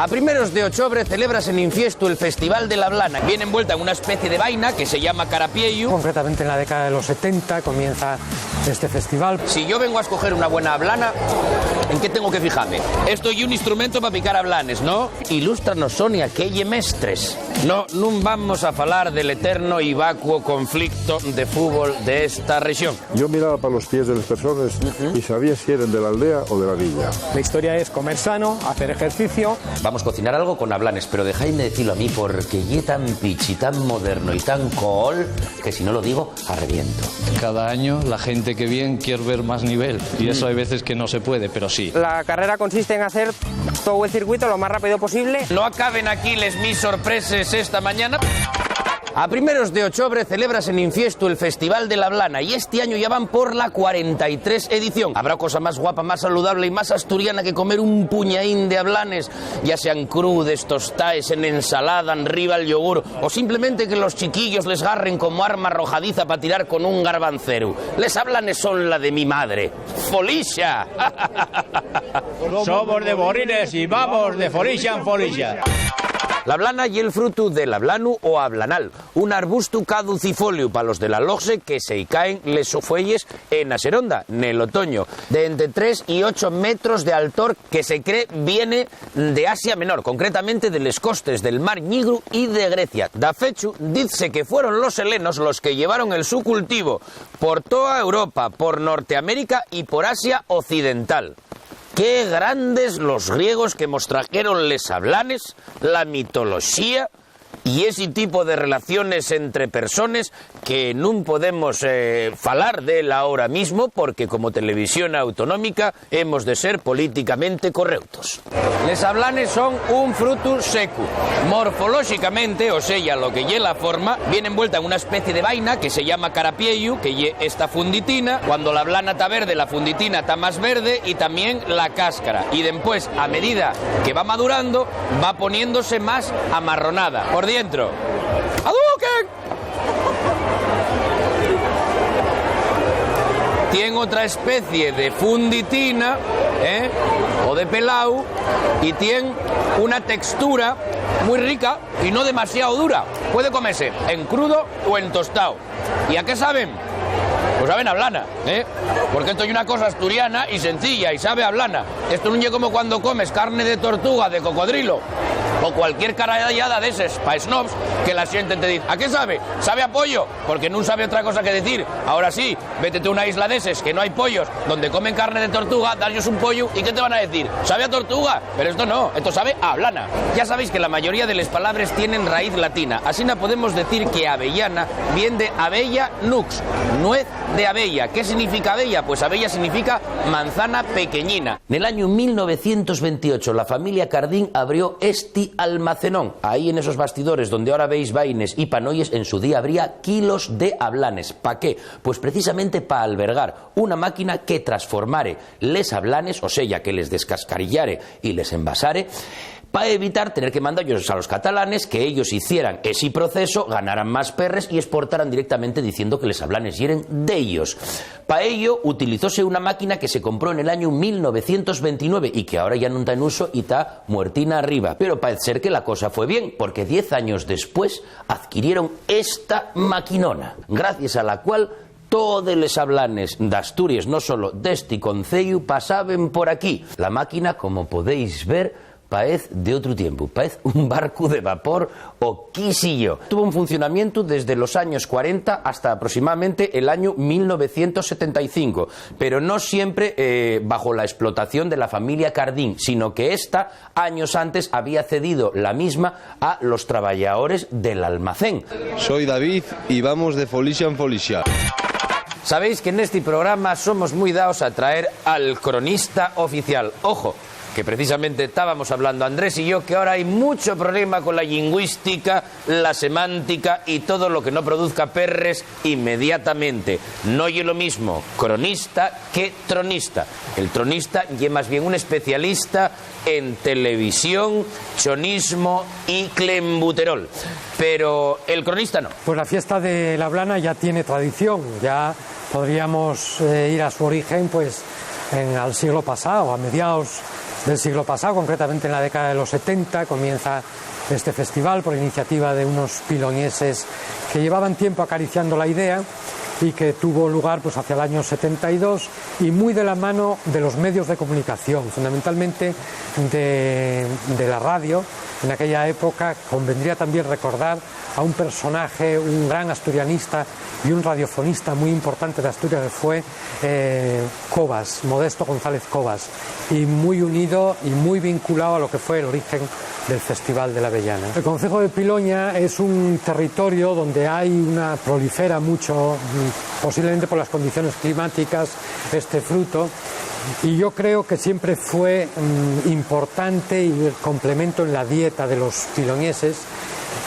A primeros de octubre celebras en Infiesto el Festival de la Blana. Viene envuelta en una especie de vaina que se llama carapieyu. Concretamente en la década de los 70 comienza este festival. Si yo vengo a escoger una buena ablana, ¿en qué tengo que fijarme? Esto y un instrumento para picar ablanes, ¿no? Ilústranos, Sonia, que lle mestres. No vamos a falar del eterno y vacuo conflicto de fútbol de esta región. Yo miraba para los pies de las personas y sabía si eran de la aldea o de la villa. La historia es comer sano, hacer ejercicio. Vamos a cocinar algo con ablanes, pero dejadme decirlo a mí porque lle tan pichi, tan moderno y tan cool que si no lo digo, arreviento. Cada año la gente que viene quiere ver más nivel y eso hay veces que no se puede, pero sí. La carrera consiste en hacer todo el circuito lo más rápido posible. No acaben aquí les mis sorpreses esta mañana. A primeros de octubre celebras en Infiesto el Festival de la Blana y este año ya van por la 43 edición. Habrá cosa más guapa, más saludable y más asturiana que comer un puñaín de ablanes, ya sean crudes, tostaes, en ensalada, arriba el yogur o simplemente que los chiquillos les garren como arma arrojadiza para tirar con un garbancero. Les ablanes son la de mi madre. ¡Folixa! Somos de Borrines y vamos de folixa en folixa. La blana y el fruto del ablanu o ablanal, un arbusto caducifolio para los de la Loxe que se caen les fuelles en la Seronda, en el otoño, de entre 3 y 8 metros de altor que se cree viene de Asia Menor, concretamente de les costes del Mar Nigru y de Grecia. Da fechu, dice que fueron los helenos los que llevaron el su cultivo por toda Europa, por Norteamérica y por Asia Occidental. Qué grandes los griegos que nos trajeron les ablanes, la mitología y ese tipo de relaciones entre personas que no podemos falar de él ahora mismo porque como televisión autonómica hemos de ser políticamente correctos. Les ablanes son un fruto seco. Morfológicamente, o sea, lo que lle la forma, viene envuelta en una especie de vaina que se llama carapieyu, que lle esta funditina. Cuando la blana está verde, la funditina está más verde y también la cáscara. Y después, a medida que va madurando, va poniéndose más amarronada por dentro. ¡Aduken! Tiene otra especie de funditina, o de pelau, y tiene una textura muy rica y no demasiado dura. Puede comerse en crudo o en tostado. ¿Y a qué saben? Pues saben a blana, porque esto es una cosa asturiana y sencilla y sabe a blana. Esto no es como cuando comes carne de tortuga, de cocodrilo o cualquier carallada de esos pa' snobs que la sienten te dicen, ¿a qué sabe? Sabe a pollo, porque no sabe otra cosa que decir. Ahora sí, vétete a una isla de esos que no hay pollos, donde comen carne de tortuga, darles un pollo y ¿qué te van a decir? Sabe a tortuga, pero esto no, esto sabe a blana. Ya sabéis que la mayoría de las palabras tienen raíz latina, así no podemos decir que avellana viene de abella nux, nuez de abella. ¿Qué significa abella? Pues abella significa manzana pequeñina. En el año 1928 la familia Cardín abrió este almacenón. Ahí en esos bastidores donde ahora veis vaines y panoyes, en su día habría kilos de ablanes. ¿Para qué? Pues precisamente para albergar una máquina que transformare les ablanes, o sea, que les descascarillare y les envasare, para evitar tener que mandarlos a los catalanes que ellos hicieran ese proceso, ganaran más perres y exportaran directamente diciendo que les ablanes hieren de ellos. Para ello utilizóse una máquina que se compró en el año 1929 y que ahora ya no está en uso y está muertina arriba. Pero parece ser que la cosa fue bien, porque 10 años después adquirieron esta maquinona, gracias a la cual todos los ablanes de Asturias, no solo de este concello, pasaban por aquí. La máquina, como podéis ver, parece de otro tiempo, parece un barco de vapor o quisillo. Tuvo un funcionamiento desde los años 40 hasta aproximadamente el año 1975, pero no siempre bajo la explotación de la familia Cardín, sino que esta, años antes, había cedido la misma a los trabajadores del almacén. Soy David y vamos de folixa en folixa. Sabéis que en este programa somos muy dados a traer al cronista oficial. Ojo, que precisamente estábamos hablando Andrés y yo, que ahora hay mucho problema con la lingüística, la semántica y todo lo que no produzca perres inmediatamente. No es lo mismo cronista que tronista. El tronista es más bien un especialista en televisión, chonismo y clembuterol. Pero el cronista no. Pues la fiesta de la Blana ya tiene tradición, ya podríamos ir a su origen pues al siglo pasado, a mediados del siglo pasado, concretamente en la década de los 70, comienza este festival por iniciativa de unos piloñeses que llevaban tiempo acariciando la idea y que tuvo lugar pues hacia el año 72 y muy de la mano de los medios de comunicación, fundamentalmente de la radio. En aquella época convendría también recordar a un personaje, un gran asturianista y un radiofonista muy importante de Asturias, que fue Cobas, Modesto González Cobas, y muy unido y muy vinculado a lo que fue el origen del Festival de la Avellana. El concejo de Piloña es un territorio donde prolifera mucho, posiblemente por las condiciones climáticas, este fruto, y yo creo que siempre fue importante y el complemento en la dieta de los piloñeses.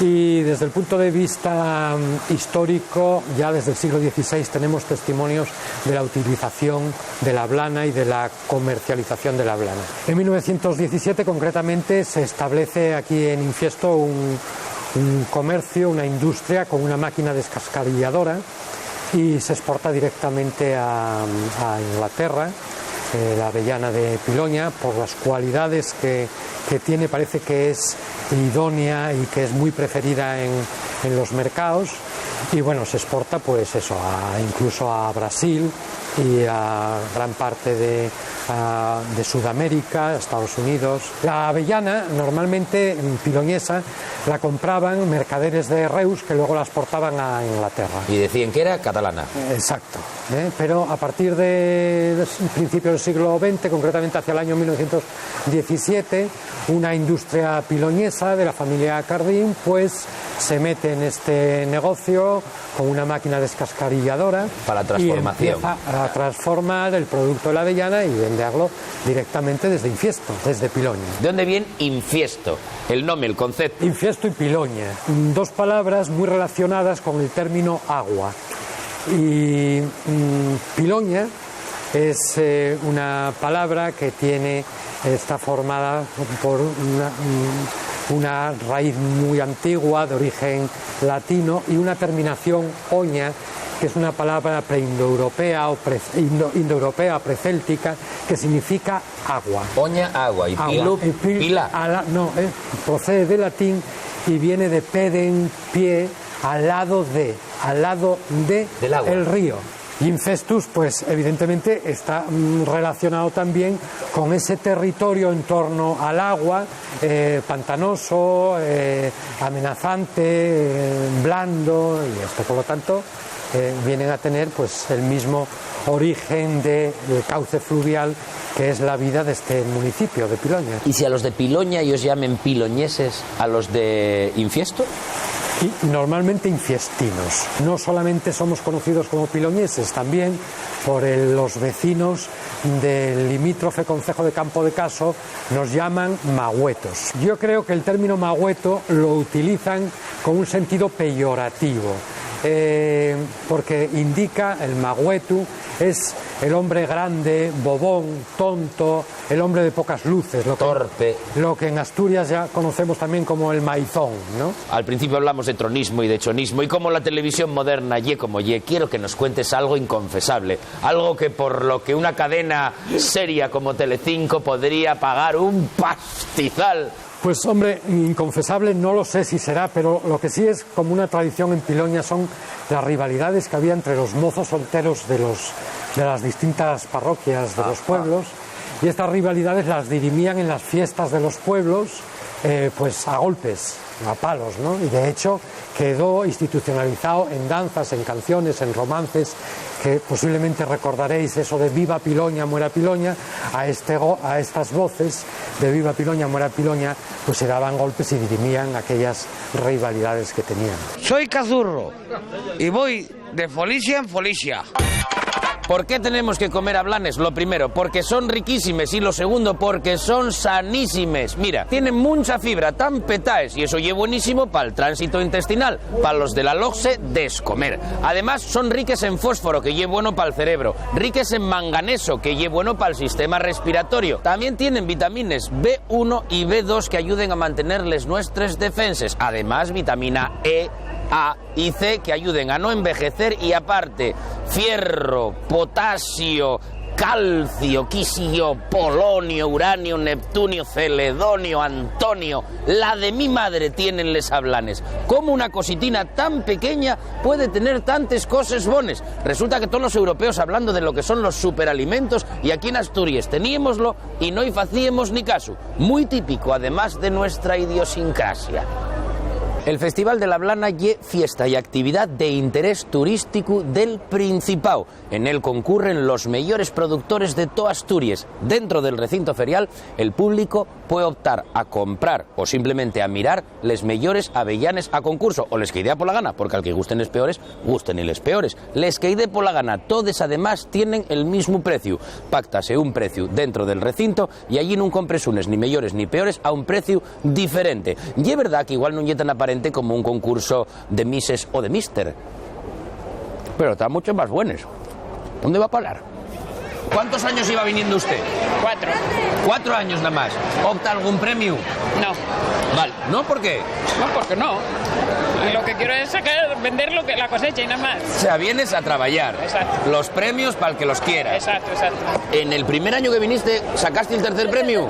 Y desde el punto de vista histórico, ya desde el siglo XVI tenemos testimonios de la utilización de la ablana y de la comercialización de la ablana. En 1917 concretamente se establece aquí en Infiesto un comercio, una industria con una máquina descascarilladora y se exporta directamente a Inglaterra. La avellana de Piloña, por las cualidades que tiene, parece que es idónea y que es muy preferida en los mercados, y bueno, se exporta pues eso, incluso a Brasil y a gran parte de Sudamérica, Estados Unidos. La avellana normalmente piloñesa la compraban mercaderes de Reus que luego la exportaban a Inglaterra. Y decían que era catalana. Exacto, pero a partir de principios del siglo XX, concretamente hacia el año 1917, una industria piloñesa de la familia Cardín pues se mete en este negocio con una máquina descascarilladora para la transformación. Y empieza a transformar el producto de la avellana y venderlo directamente desde Infiesto, desde Piloña. ¿De dónde viene Infiesto? El nombre, el concepto. Infiesto y Piloña, dos palabras muy relacionadas con el término agua. Y Piloña es una palabra que está formada por una raíz muy antigua de origen latino y una terminación oña, que es una palabra preindoeuropea o indoeuropea, precéltica, que significa agua. Oña, agua, y pilu, pila. Procede del latín y viene de peden, pie, al lado de del agua. El río. Infestus, pues evidentemente está relacionado también con ese territorio en torno al agua, pantanoso, amenazante, blando, y esto por lo tanto vienen a tener pues el mismo origen del cauce fluvial que es la vida de este municipio de Piloña. ¿Y si a los de Piloña ellos llamen piloñeses, a los de Infiesto? Y normalmente infiestinos. No solamente somos conocidos como piloñeses, también por los vecinos del limítrofe concejo de Campo de Caso nos llaman magüetos. Yo creo que el término magüeto lo utilizan con un sentido peyorativo, porque indica el magüetu es el hombre grande, bobón, tonto, el hombre de pocas luces, torpe, lo que en Asturias ya conocemos también como el maizón, ¿no? Al principio hablamos de tronismo y de chonismo, y como la televisión moderna quiero que nos cuentes algo inconfesable, algo que por lo que una cadena seria como Telecinco podría pagar un pastizal. Pues hombre, inconfesable no lo sé si será, pero lo que sí es como una tradición en Piloña son las rivalidades que había entre los mozos solteros de las distintas parroquias de los pueblos, y estas rivalidades las dirimían en las fiestas de los pueblos, pues a golpes, a palos, ¿no? Y de hecho quedó institucionalizado en danzas, en canciones, en romances, que posiblemente recordaréis eso de Viva Piloña, muera Piloña. A estas voces de Viva Piloña, muera Piloña, pues se daban golpes y dirimían aquellas rivalidades que tenían. Soy Cazurro y voy de Folicia en Folicia. ¿Por qué tenemos que comer ablanes? Lo primero, porque son riquísimes, y lo segundo, porque son sanísimes. Mira, tienen mucha fibra, tan petaes, y eso es buenísimo para el tránsito intestinal, para los de la LOGSE, descomer. Además, son riques en fósforo, que es bueno para el cerebro, riques en manganeso, que es bueno para el sistema respiratorio. También tienen vitaminas B1 y B2 que ayuden a mantenerles nuestras defensas. Además, vitamina E, A y C que ayuden a no envejecer, y aparte fierro, potasio, calcio, quisio, polonio, uranio, neptunio, celedonio, antonio. La de mi madre tienen les ablanes. ¿Cómo una cositina tan pequeña puede tener tantas cosas bones? Resulta que todos los europeos hablando de lo que son los superalimentos, y aquí en Asturias teníamoslo y no hacíamos ni caso. Muy típico, además de nuestra idiosincrasia. El Festival de la Blana ye fiesta y actividad de interés turístico del Principado. En él concurren los mejores productores de toda Asturias. Dentro del recinto ferial, el público puede optar a comprar o simplemente a mirar les mejores avellanes a concurso, o les que idea por la gana, porque al que gusten les peores, gusten y les peores. Les que idea por la gana, todos además tienen el mismo precio. Páctase un precio dentro del recinto y allí no compres unes ni mejores ni peores a un precio diferente. Y es verdad que igual no es tan aparente como un concurso de Misses o de Mister, pero está mucho más buenos. ¿Dónde va a parar? ¿Cuántos años iba viniendo usted? 4. 4 años nada más. ¿Opta algún premio? No. Vale. ¿No? ¿Por qué? No, porque no. Lo que quiero es vender la cosecha y nada más. O sea, vienes a trabajar. Exacto. Los premios para el que los quiera. Exacto, exacto. En el primer año que viniste, ¿sacaste el tercer premio?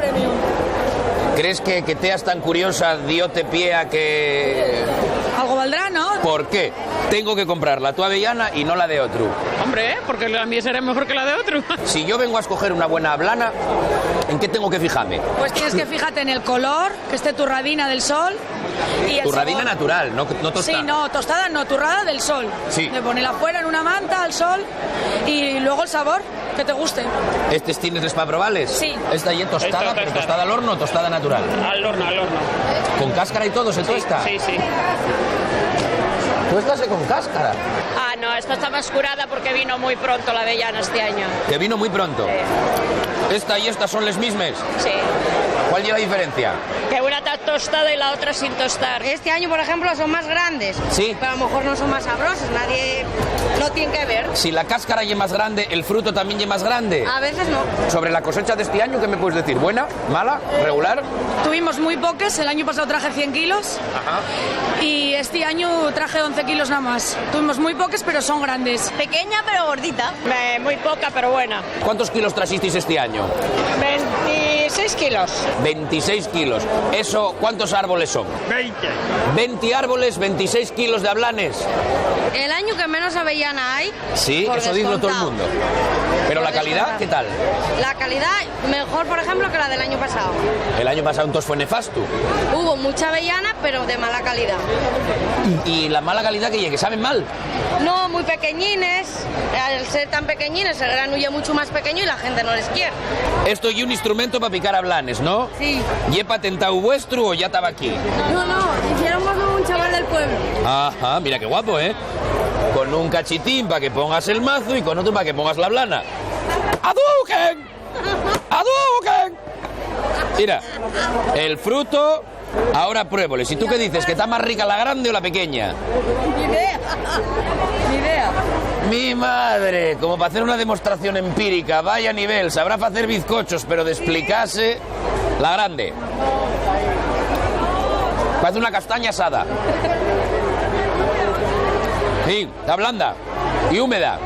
¿Crees que teas tan curiosa diote pie a que...? Algo valdrá, ¿no? ¿Por qué? Tengo que comprar la tu avellana y no la de otro. Hombre, porque la mía será mejor que la de otro. Si yo vengo a escoger una buena ablana, ¿en qué tengo que fijarme? Pues tienes que fijarte en el color, que esté turradina del sol. Y turradina sabor. Natural, no tostada. Sí, no, tostada no, turrada del sol. Sí. De ponerla afuera en una manta al sol y luego el sabor, que te guste. ¿Estos tienes para probarles? Sí. Esta ya tostada, pero tostada al horno o tostada natural. Al horno, al horno. ¿Con cáscara y todo se tuesta? Sí, sí. Tuéstase con cáscara. Ah, no, esta está más curada porque vino muy pronto la avellana este año. Que vino muy pronto. Sí. ¿Esta y esta son las mismas? Sí. ¿Cuál es la diferencia? Que una está tostada y la otra sin tostar. Este año, por ejemplo, son más grandes. Sí. Pero a lo mejor no son más sabrosas, nadie lo tiene que ver. Si la cáscara es más grande, ¿el fruto también es más grande? A veces no. Sobre la cosecha de este año, ¿qué me puedes decir? ¿Buena? ¿Mala? ¿Regular? Tuvimos muy pocas, el año pasado traje 100 kilos. Ajá. Y este año traje 11 kilos nada más. Tuvimos muy pocas, pero son grandes. Pequeña, pero gordita. Muy poca, pero buena. ¿Cuántos kilos trajiste este año? 26 kilos. 26 kilos. ¿Eso cuántos árboles son? 20. 20 árboles, 26 kilos de ablanes. El año que menos avellana hay. Sí, eso dice todo el mundo. Pero la calidad, ¿qué tal? La calidad mejor, por ejemplo, que la del año pasado. El año pasado entonces fue nefasto. Hubo mucha avellana, pero de mala calidad. ¿Y la mala calidad que saben mal? No, muy pequeñines. Al ser tan pequeñines, el grano ya mucho más pequeño y la gente no les quiere. Esto y un instrumento para picar ablanes, ¿no? Sí. ¿Y he patentado vuestro o ya estaba aquí? No, hicieron un chaval del pueblo. Ajá, mira qué guapo, ¿eh? Con un cachitín para que pongas el mazo y con otro para que pongas la ablana. ¡Aduquen! ¡Aduquen! Mira, el fruto, ahora pruébole. Si tú qué dices, ¿que está más rica la grande o la pequeña? Ni idea. Ni idea. Mi madre, como para hacer una demostración empírica, vaya nivel, sabrá para hacer bizcochos, pero de explicarse la grande. Parece una castaña asada. Sí, está blanda y húmeda.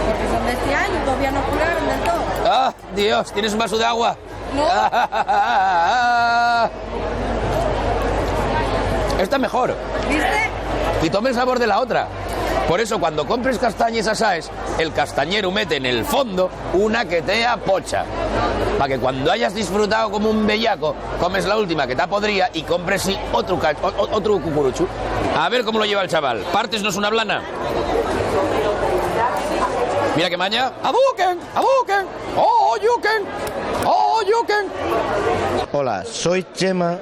Porque son de este año, todavía no curaron del todo. ¡Ah, Dios! ¿Tienes un vaso de agua? No. Está mejor. ¿Viste? Y tome el sabor de la otra. Por eso, cuando compres castañas asaes, el castañero mete en el fondo una que te apocha. Para que cuando hayas disfrutado como un bellaco, comes la última que te podría y compres sí, otro cucuruchu. A ver cómo lo lleva el chaval. ¿Partes no es una blana? Mira que maña. ¡Abuquen! ¡Abuquen! ¡Oh, yuquen! ¡Oh, yuquen! Hola, soy Chema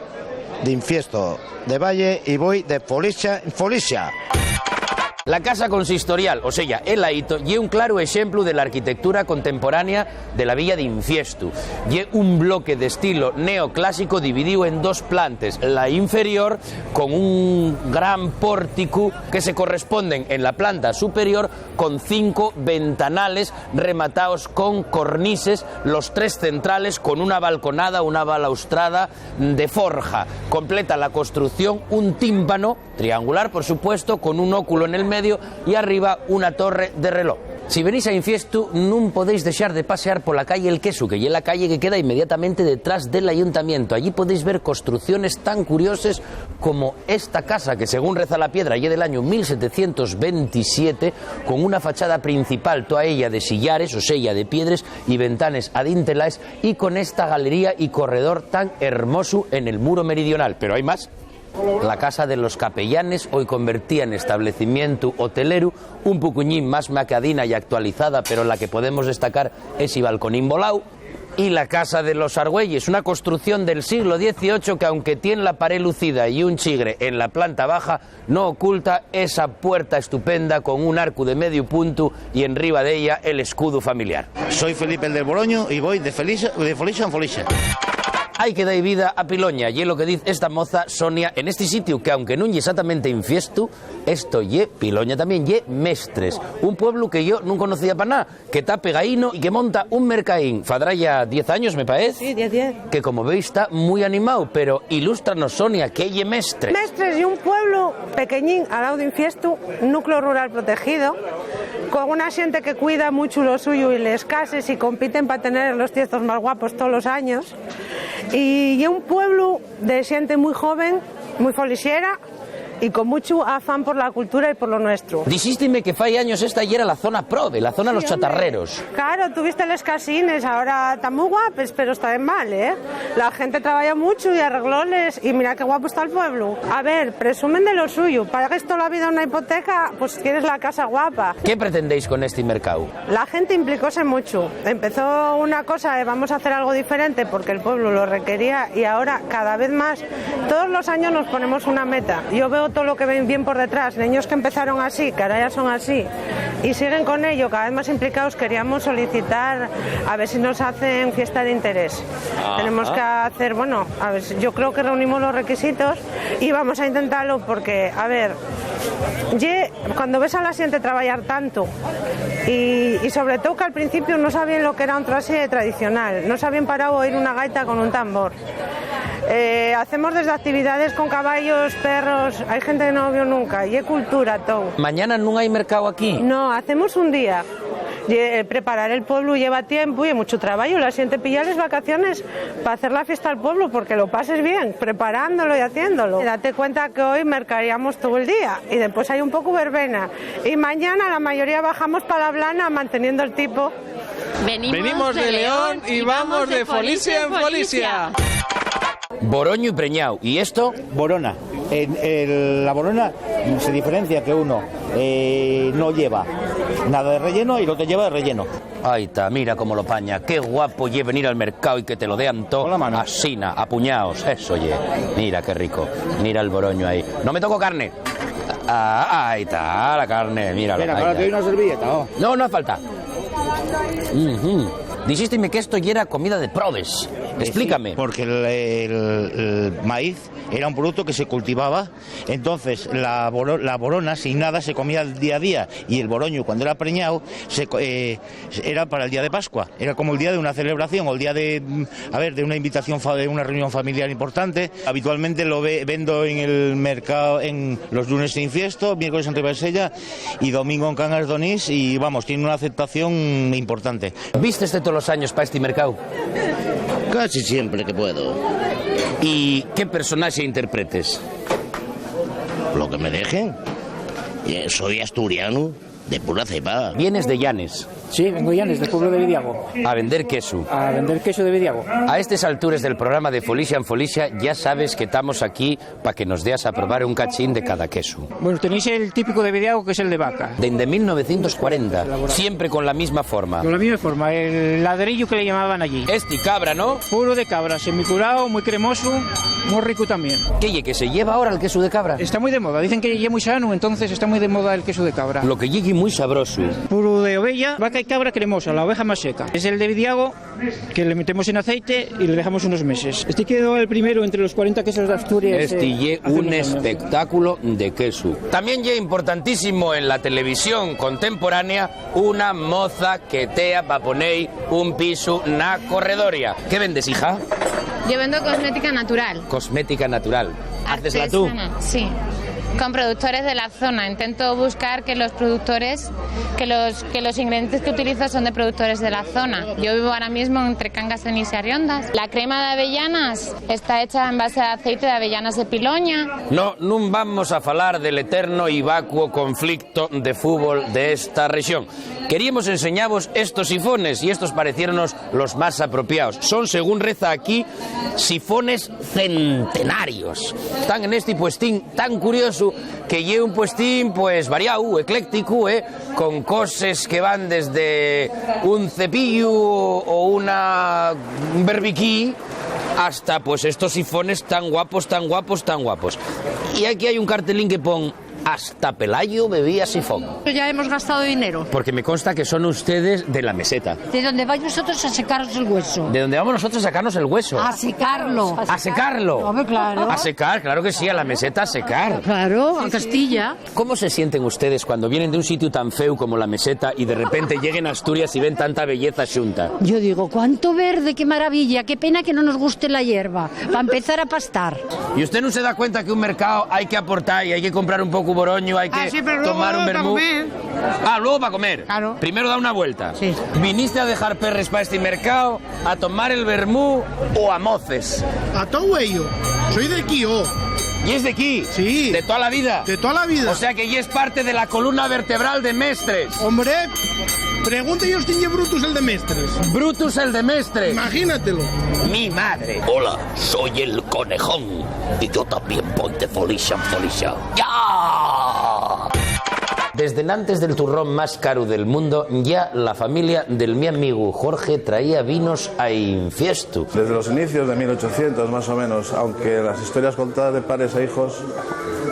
de Infiesto de Valle y voy de Folicia en Folicia. La casa consistorial, o sea, el aito, y un claro ejemplo de la arquitectura contemporánea de la villa de Infiesto. Y un bloque de estilo neoclásico dividido en dos plantas. La inferior con un gran pórtico que se corresponden en la planta superior con 5 ventanales rematados con cornices, los 3 centrales con una balconada, una balaustrada de forja. Completa la construcción un tímpano triangular, por supuesto, con un óculo en el medio y arriba una torre de reloj. Si venís a Infiesto, non podéis deixar de pasear pola calle El Queso, que é la calle que queda inmediatamente detrás del ayuntamiento. Allí podéis ver construcciones tan curiosas como esta casa, que según reza la piedra, es del año 1727, con una fachada principal, toda ella de sillares, o sella de piedras y ventanas adintelaes, y con esta galería y corredor tan hermoso en el muro meridional. Pero hay más. La casa de los capellanes, hoy convertida en establecimiento hotelero, un pocuñín más macadina y actualizada, pero la que podemos destacar es el balconín volado. Y la casa de los Argüelles, una construcción del siglo XVIII que, aunque tiene la pared lucida y un chigre en la planta baja, no oculta esa puerta estupenda con un arco de medio punto y enriba de ella el escudo familiar. Soy Felipe el del Boroño y voy de Folixa en Folixa. Hay que dar vida a Piloña, y es lo que dice esta moza Sonia en este sitio, que aunque no es exactamente Infiesto, esto ye Piloña también, ye Mestres, un pueblo que yo no conocía para nada, que está pegaíno y que monta un mercaín. Fadrá ya 10 años, me parece. Sí, 10. Que como veis está muy animado, pero ilústranos, Sonia, ¿qué ye Mestres? Mestres y un pueblo pequeñín al lado de Infiesto, núcleo rural protegido, con una gente que cuida mucho lo suyo y les cases y compiten para tener los tiestos más guapos todos los años. Y un pueblo de gente muy joven, muy folixiera y con mucho afán por la cultura y por lo nuestro. Dijísteme que fai años esta ya era la zona Prode, la zona de los chatarreros. Claro, tuviste los casines, ahora están muy guapos, pero está bien mal, ¿eh? La gente trabaja mucho y arreglóles, y mira qué guapo está el pueblo. A ver, presumen de lo suyo, pagues toda la vida una hipoteca, pues tienes la casa guapa. ¿Qué pretendéis con este mercado? La gente implicóse mucho. Empezó una cosa de vamos a hacer algo diferente porque el pueblo lo requería, y ahora cada vez más, todos los años nos ponemos una meta. Yo veo todo lo que ven bien por detrás, niños que empezaron así, que ahora ya son así y siguen con ello, cada vez más implicados. Queríamos solicitar a ver si nos hacen fiesta de interés. Tenemos que hacer, bueno, a ver, yo creo que reunimos los requisitos y vamos a intentarlo porque, a ver, cuando ves a la gente trabajar tanto y sobre todo que al principio no sabían lo que era un trasiego tradicional, no sabían parado oír una gaita con un tambor. Hacemos desde actividades con caballos, perros, hay gente que no vio nunca, y es cultura todo. ¿Mañana no hay mercado aquí? No, hacemos un día. Preparar el pueblo lleva tiempo y mucho trabajo. La gente pilla las vacaciones para hacer la fiesta al pueblo, porque lo pases bien, preparándolo y haciéndolo. Date cuenta que hoy mercaríamos todo el día y después hay un poco verbena. Y mañana la mayoría bajamos para la Blana manteniendo el tipo. Venimos de León y vamos de Folixa en Folixa. Boroño y preñao. ¿Y esto? Borona. La borona se diferencia que uno no lleva nada de relleno y el otro lleva de relleno. Ahí está, mira cómo lo paña. Qué guapo ye venir al mercado y que te lo dean todo asina, a puñados. Eso ye. Mira qué rico. Mira el boroño ahí. No me toco carne. Ahí está la carne. Míralo. Mira, ahora te doy una servilleta. Oh. No hace falta. Dijisteme que esto ya era comida de Prodes. Explícame. Sí, porque el maíz era un producto que se cultivaba, entonces la borona sin nada se comía el día a día, y el boroño cuando era preñado era para el día de Pascua, era como el día de una celebración o el día de una invitación, de una reunión familiar importante. Habitualmente lo vendo en el mercado en los lunes en Infiesto, miércoles en Ribasella y domingo en Cangas d'Onís, y vamos, tiene una aceptación importante. ¿Vistes todos los años para este mercado? Casi siempre que puedo. ¿Y qué personaje interpretes? Lo que me dejen. Soy asturiano, de pura cepa. ¿Vienes de Llanes? Sí, vengo de Llanes, del pueblo de Vidiago. A vender queso. A vender queso de Vidiago. A estas alturas del programa de Folixa en Folixa ya sabes que estamos aquí para que nos deas a probar un cachín de cada queso. Bueno, tenéis el típico de Vidiago, que es el de vaca. Desde 1940, siempre con la misma forma. Con la misma forma, el ladrillo que le llamaban allí. Este cabra, ¿no? Puro de cabra, semicurado, muy cremoso, muy rico también. ¿Qué que se lleva ahora el queso de cabra? Está muy de moda, dicen que es muy sano, entonces está muy de moda el queso de cabra. Lo que llegue muy sabroso. Puro de ovella, vaca y cabra cremosa, la oveja más seca. Es el de Vidiago, que le metemos en aceite y le dejamos unos meses. Este quedó el primero entre los 40 quesos de Asturias. Este ye un espectáculo de queso. También ye importantísimo en la televisión contemporánea una moza que tea pa poner un piso na corredoria. ¿Qué vendes, hija? Yo vendo cosmética natural. Cosmética natural. ¿Hacesla tú? Sí. con productores de la zona. Intento buscar que los productores, que los ingredientes que utilizo son de productores de la zona. Yo vivo ahora mismo entre Cangas, Cenís y Arriondas. La crema de avellanas está hecha en base a aceite de avellanas de Piloña. Non vamos a falar del eterno y vacuo conflicto de fútbol de esta región. Queríamos enseñaros estos sifones y estos parecieronnos los más apropiados. Son, según reza aquí, sifones centenarios. Están en este puestín tan curioso que lleva un puestín pues variado, ecléctico, con cosas que van desde un cepillo o un berbiquí hasta pues estos sifones tan guapos, tan guapos, tan guapos. Y aquí hay un cartelín que pone: hasta Pelayo bebía sifón. Ya hemos gastado dinero. Porque me consta que son ustedes de la meseta. De donde vais vosotros a secaros el hueso. De donde vamos nosotros a sacarnos el hueso. A secarlo. ¿A secarlo? Hombre, claro. A secar, claro que sí, a la meseta a secar. Claro, a Castilla. ¿Cómo se sienten ustedes cuando vienen de un sitio tan feo como la meseta y de repente lleguen a Asturias y ven tanta belleza xunta? Yo digo, cuánto verde, qué maravilla, qué pena que no nos guste la hierba, para empezar a pastar. ¿Y usted no se da cuenta que un mercado hay que aportar y hay que comprar un poco boroño, hay que tomar un vermú? Luego para comer. Claro. Primero da una vuelta. Sí. ¿Viniste a dejar perres para este mercado, a tomar el vermú o a moces? A todo ello. Soy de aquí, ¿Y es de aquí? Sí. ¿De toda la vida? De toda la vida. O sea que ya es parte de la columna vertebral de Mestres. Hombre, pregunte yo si Brutus el de Mestres. Brutus el de Mestres. Imagínatelo. Mi madre. Hola, soy el conejón y yo también voy de Folixa en Folixa. ¡Ya! Desde antes del turrón más caro del mundo, ya la familia del mi amigo Jorge traía vinos a infiesto. Desde los inicios de 1800 más o menos, aunque las historias contadas de padres e hijos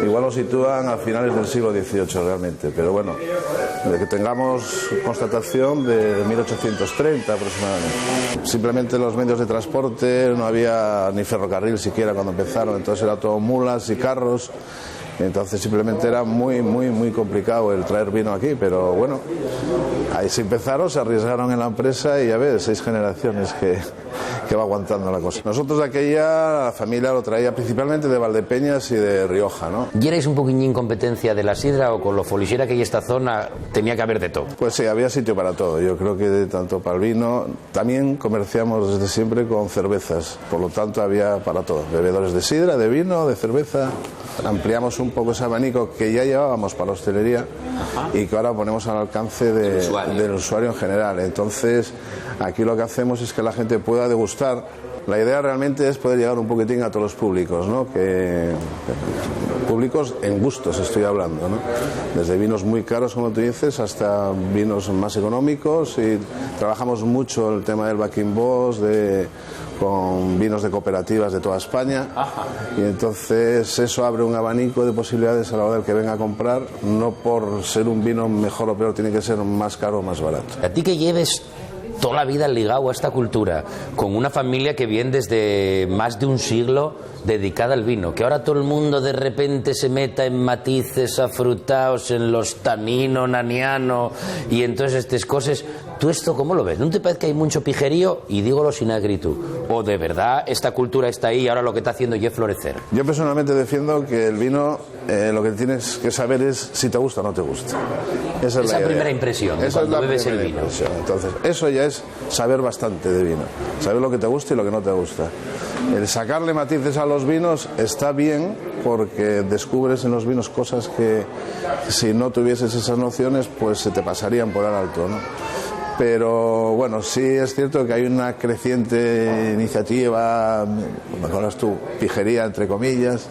igual nos sitúan a finales del siglo XVIII realmente, pero bueno, de que tengamos constatación de 1830 aproximadamente. Simplemente los medios de transporte, no había ni ferrocarril siquiera cuando empezaron, entonces era todo mulas y carros. Entonces simplemente era muy complicado el traer vino aquí, pero bueno, ahí se empezaron, se arriesgaron en la empresa y ya ves, 6 generaciones que va aguantando la cosa. Nosotros de aquella, la familia lo traía principalmente de Valdepeñas y de Rioja, ¿no? ¿Y erais un poquillín competencia de la sidra o con lo folixera que hay esta zona tenía que haber de todo? Pues sí, había sitio para todo. Yo creo que tanto para el vino, también comerciamos desde siempre con cervezas, por lo tanto había para todo, bebedores de sidra, de vino, de cerveza. Ampliamos un poco ese abanico que ya llevábamos para la hostelería y que ahora ponemos al alcance del usuario en general. Entonces, aquí lo que hacemos es que la gente pueda degustar. La idea realmente es poder llegar un poquitín a todos los públicos, ¿no? Públicos en gustos estoy hablando, ¿no? Desde vinos muy caros, como tú dices, hasta vinos más económicos, y trabajamos mucho el tema del back in boss, con vinos de cooperativas de toda España. Y entonces eso abre un abanico de posibilidades a la hora del que venga a comprar. No por ser un vino mejor o peor tiene que ser más caro o más barato. A ti que lleves toda la vida ligado a esta cultura, con una familia que viene desde más de un siglo dedicada al vino, que ahora todo el mundo de repente se meta en matices afrutados, en los tanino, naniano y entonces estas cosas. ¿Tú esto cómo lo ves? ¿No te parece que hay mucho pijerío? Y dígolo sin agritud. ¿O de verdad esta cultura está ahí y ahora lo que está haciendo es florecer? Yo personalmente defiendo que el vino, lo que tienes que saber es si te gusta o no te gusta. Esa es la primera impresión de cuando bebes el vino. Entonces, eso ya es saber bastante de vino. Saber lo que te gusta y lo que no te gusta. El sacarle matices a los vinos está bien, porque descubres en los vinos cosas que si no tuvieses esas nociones pues se te pasarían por el alto, ¿no? Pero bueno, sí es cierto que hay una creciente iniciativa, como hablas tú, pijería entre comillas,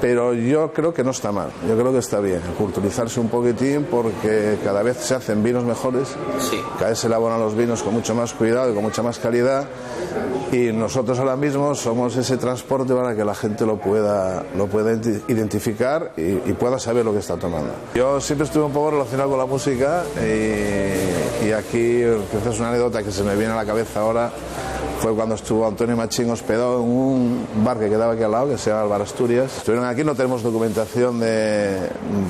pero yo creo que no está mal, yo creo que está bien culturizarse un poquitín, porque cada vez se hacen vinos mejores, cada vez se elaboran los vinos con mucho más cuidado y con mucha más calidad, y nosotros ahora mismo somos ese transporte para que la gente lo pueda identificar y pueda saber lo que está tomando. Yo siempre estuve un poco relacionado con la música y aquí, quizás es una anécdota que se me viene a la cabeza ahora, fue cuando estuvo Antonio Machín hospedado en un bar que quedaba aquí al lado, que se llama el Bar Asturias. Estuvieron aquí, no tenemos documentación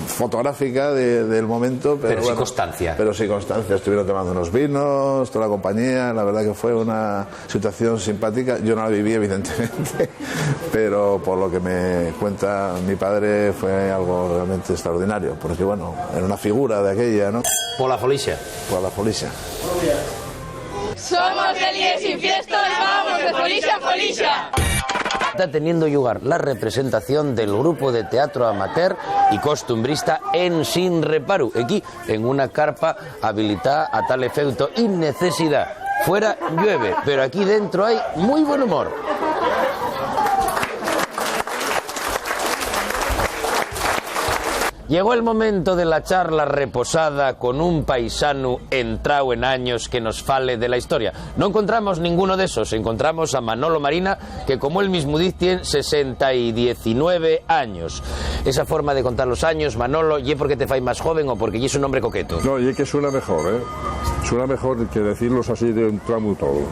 fotográfica del momento, pero sí constancia. Pero sí constancia, estuvieron tomando unos vinos, toda la compañía, la verdad que fue una situación simpática. Yo no la viví, evidentemente, pero por lo que me cuenta mi padre fue algo realmente extraordinario, porque bueno, era una figura de aquella, ¿no? Por la Folicia. Por la Folicia. Somos del IES Infiesto y vamos de Folicia en Folicia. Está teniendo lugar la representación del grupo de teatro amateur y costumbrista en Sin Reparo, aquí en una carpa habilitada a tal efecto y necesidad. Fuera llueve, pero aquí dentro hay muy buen humor. Llegó el momento de la charla reposada con un paisano entrao en años que nos fale de la historia. No encontramos ninguno de esos, encontramos a Manolo Marina, que como él mismo dice, tiene 60 y 19 años. Esa forma de contar los años, Manolo, ¿y porque te fai más joven o porque es un hombre coqueto? No, y es que suena mejor, ¿eh? Suena mejor que decirlos así de un tramo todos.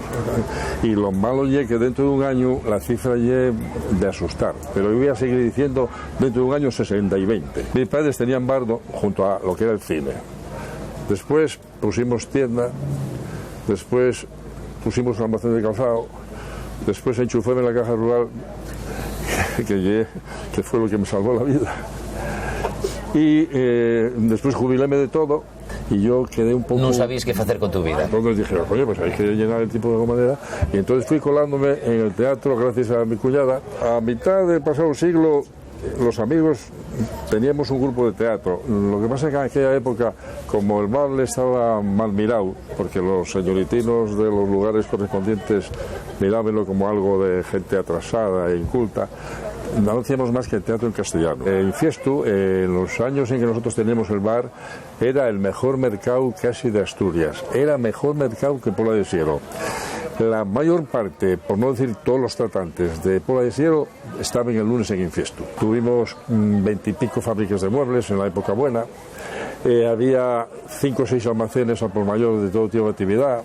Y lo malo es que dentro de un año la cifra es de asustar. Pero yo voy a seguir diciendo dentro de un año 60 y 20. Mis padres tenían bardo junto a lo que era el cine. Después pusimos tienda, después pusimos un almacén de calzado, después enchuféme en la caja rural, que fue lo que me salvó la vida. Y después jubiléme de todo. Y yo quedé un poco... No sabéis qué hacer con tu vida. Entonces dije, oye, pues hay que llenar el tipo de alguna manera. Y entonces fui colándome en el teatro gracias a mi cuñada. A mitad del pasado siglo, los amigos teníamos un grupo de teatro. Lo que pasa es que en aquella época, como el bar estaba mal mirado, porque los señoritinos de los lugares correspondientes mirábenlo como algo de gente atrasada e inculta, no hacíamos más que el teatro en castellano. Infiesto, en los años en que nosotros teníamos el bar, era el mejor mercado casi de Asturias. Era mejor mercado que Pola de Siero. La mayor parte, por no decir todos los tratantes de Pola de Siero, estaban el lunes en Infiesto. Tuvimos 20 y pico fábricas de muebles en la época buena. Había 5 o 6 almacenes al por mayor de todo tipo de actividad.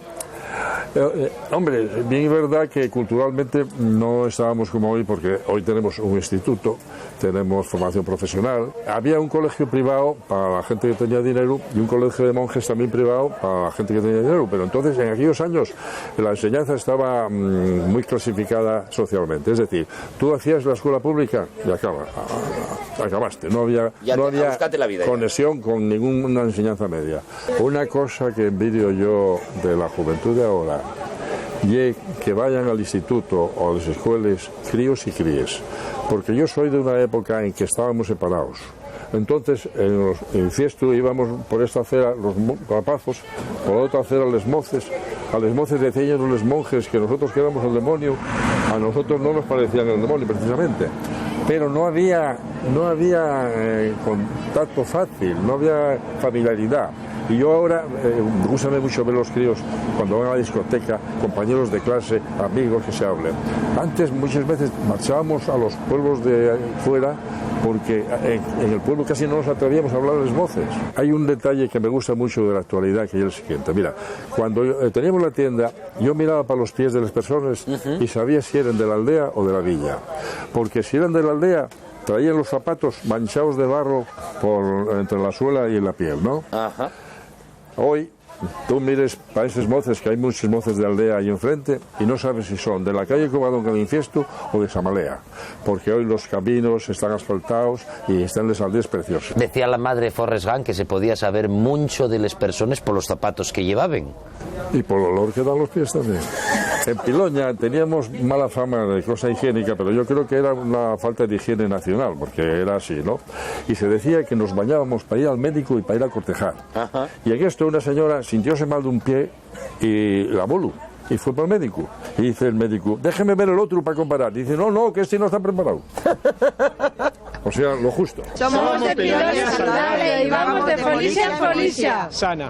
Hombre, bien es verdad que culturalmente no estábamos como hoy, porque hoy tenemos un instituto, tenemos formación profesional. Había un colegio privado para la gente que tenía dinero y un colegio de monjes también privado para la gente que tenía dinero, pero entonces en aquellos años la enseñanza estaba muy clasificada socialmente. Es decir, tú hacías la escuela pública y acabaste, no había conexión con ninguna enseñanza media. Una cosa que envidio yo de la juventud de ahora y que vayan al instituto o a las escuelas críos y críes, porque yo soy de una época en que estábamos separados. Entonces en Infiesto íbamos por esta acera los rapazos, por la otra acera les moces. A les moces decían los monjes que nosotros que éramos el demonio, a nosotros no nos parecían el demonio precisamente, pero no había contacto fácil, no había familiaridad. Y yo ahora, me gusta mucho ver los críos cuando van a la discoteca, compañeros de clase, amigos que se hablen. Antes muchas veces marchábamos a los pueblos de fuera porque en el pueblo casi no nos atrevíamos a hablarles voces. Hay un detalle que me gusta mucho de la actualidad, que es el siguiente. Mira, cuando teníamos la tienda, yo miraba para los pies de las personas y sabía si eran de la aldea o de la villa. Porque si eran de la aldea, traían los zapatos manchados de barro entre la suela y la piel, ¿no? Ajá. Hoy tú mires para esos moces, que hay muchos moces de aldea ahí enfrente, y no sabes si son de la calle Covadonga de Infiesto o de Samalea, porque hoy los caminos están asfaltados y están las aldeas preciosas. Decía la madre de Forrest Gump que se podía saber mucho de las personas por los zapatos que llevaban. Y por el olor que dan los pies también. En Piloña teníamos mala fama de cosa higiénica, pero yo creo que era una falta de higiene nacional, porque era así, ¿no? Y se decía que nos bañábamos para ir al médico y para ir a cortejar. Ajá. Y en esto una señora sintióse mal de un pie y la bolu. Y fue para el médico. Y dice el médico, déjeme ver el otro para comparar. Y dice, no, que este no está preparado. O sea, lo justo. Somos de Piloña saludable y vamos de Folicia en Folicia. Sana.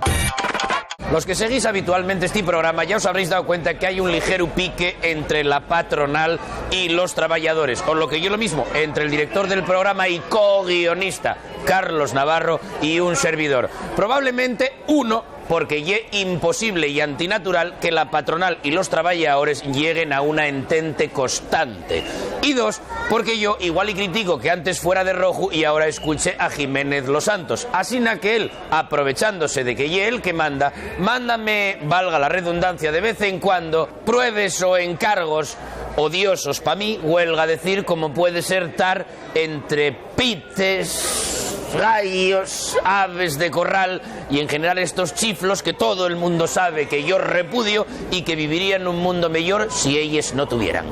Los que seguís habitualmente este programa ya os habréis dado cuenta que hay un ligero pique entre la patronal y los trabajadores, o lo que yo lo mismo, entre el director del programa y co-guionista Carlos Navarro y un servidor. Probablemente uno porque es imposible y antinatural que la patronal y los trabajadores lleguen a una entente constante. Y dos, porque yo igual y critico que antes fuera de rojo y ahora escuche a Jiménez Los Santos. Así na que él, aprovechándose de que ye él que manda, mándame, valga la redundancia, de vez en cuando, pruebes o encargos odiosos para mí, huelga decir, como puede ser tar entre pites, gallos, aves de corral y en general estos chiflos que todo el mundo sabe que yo repudio y que vivirían en un mundo mejor si ellos no tuvieran.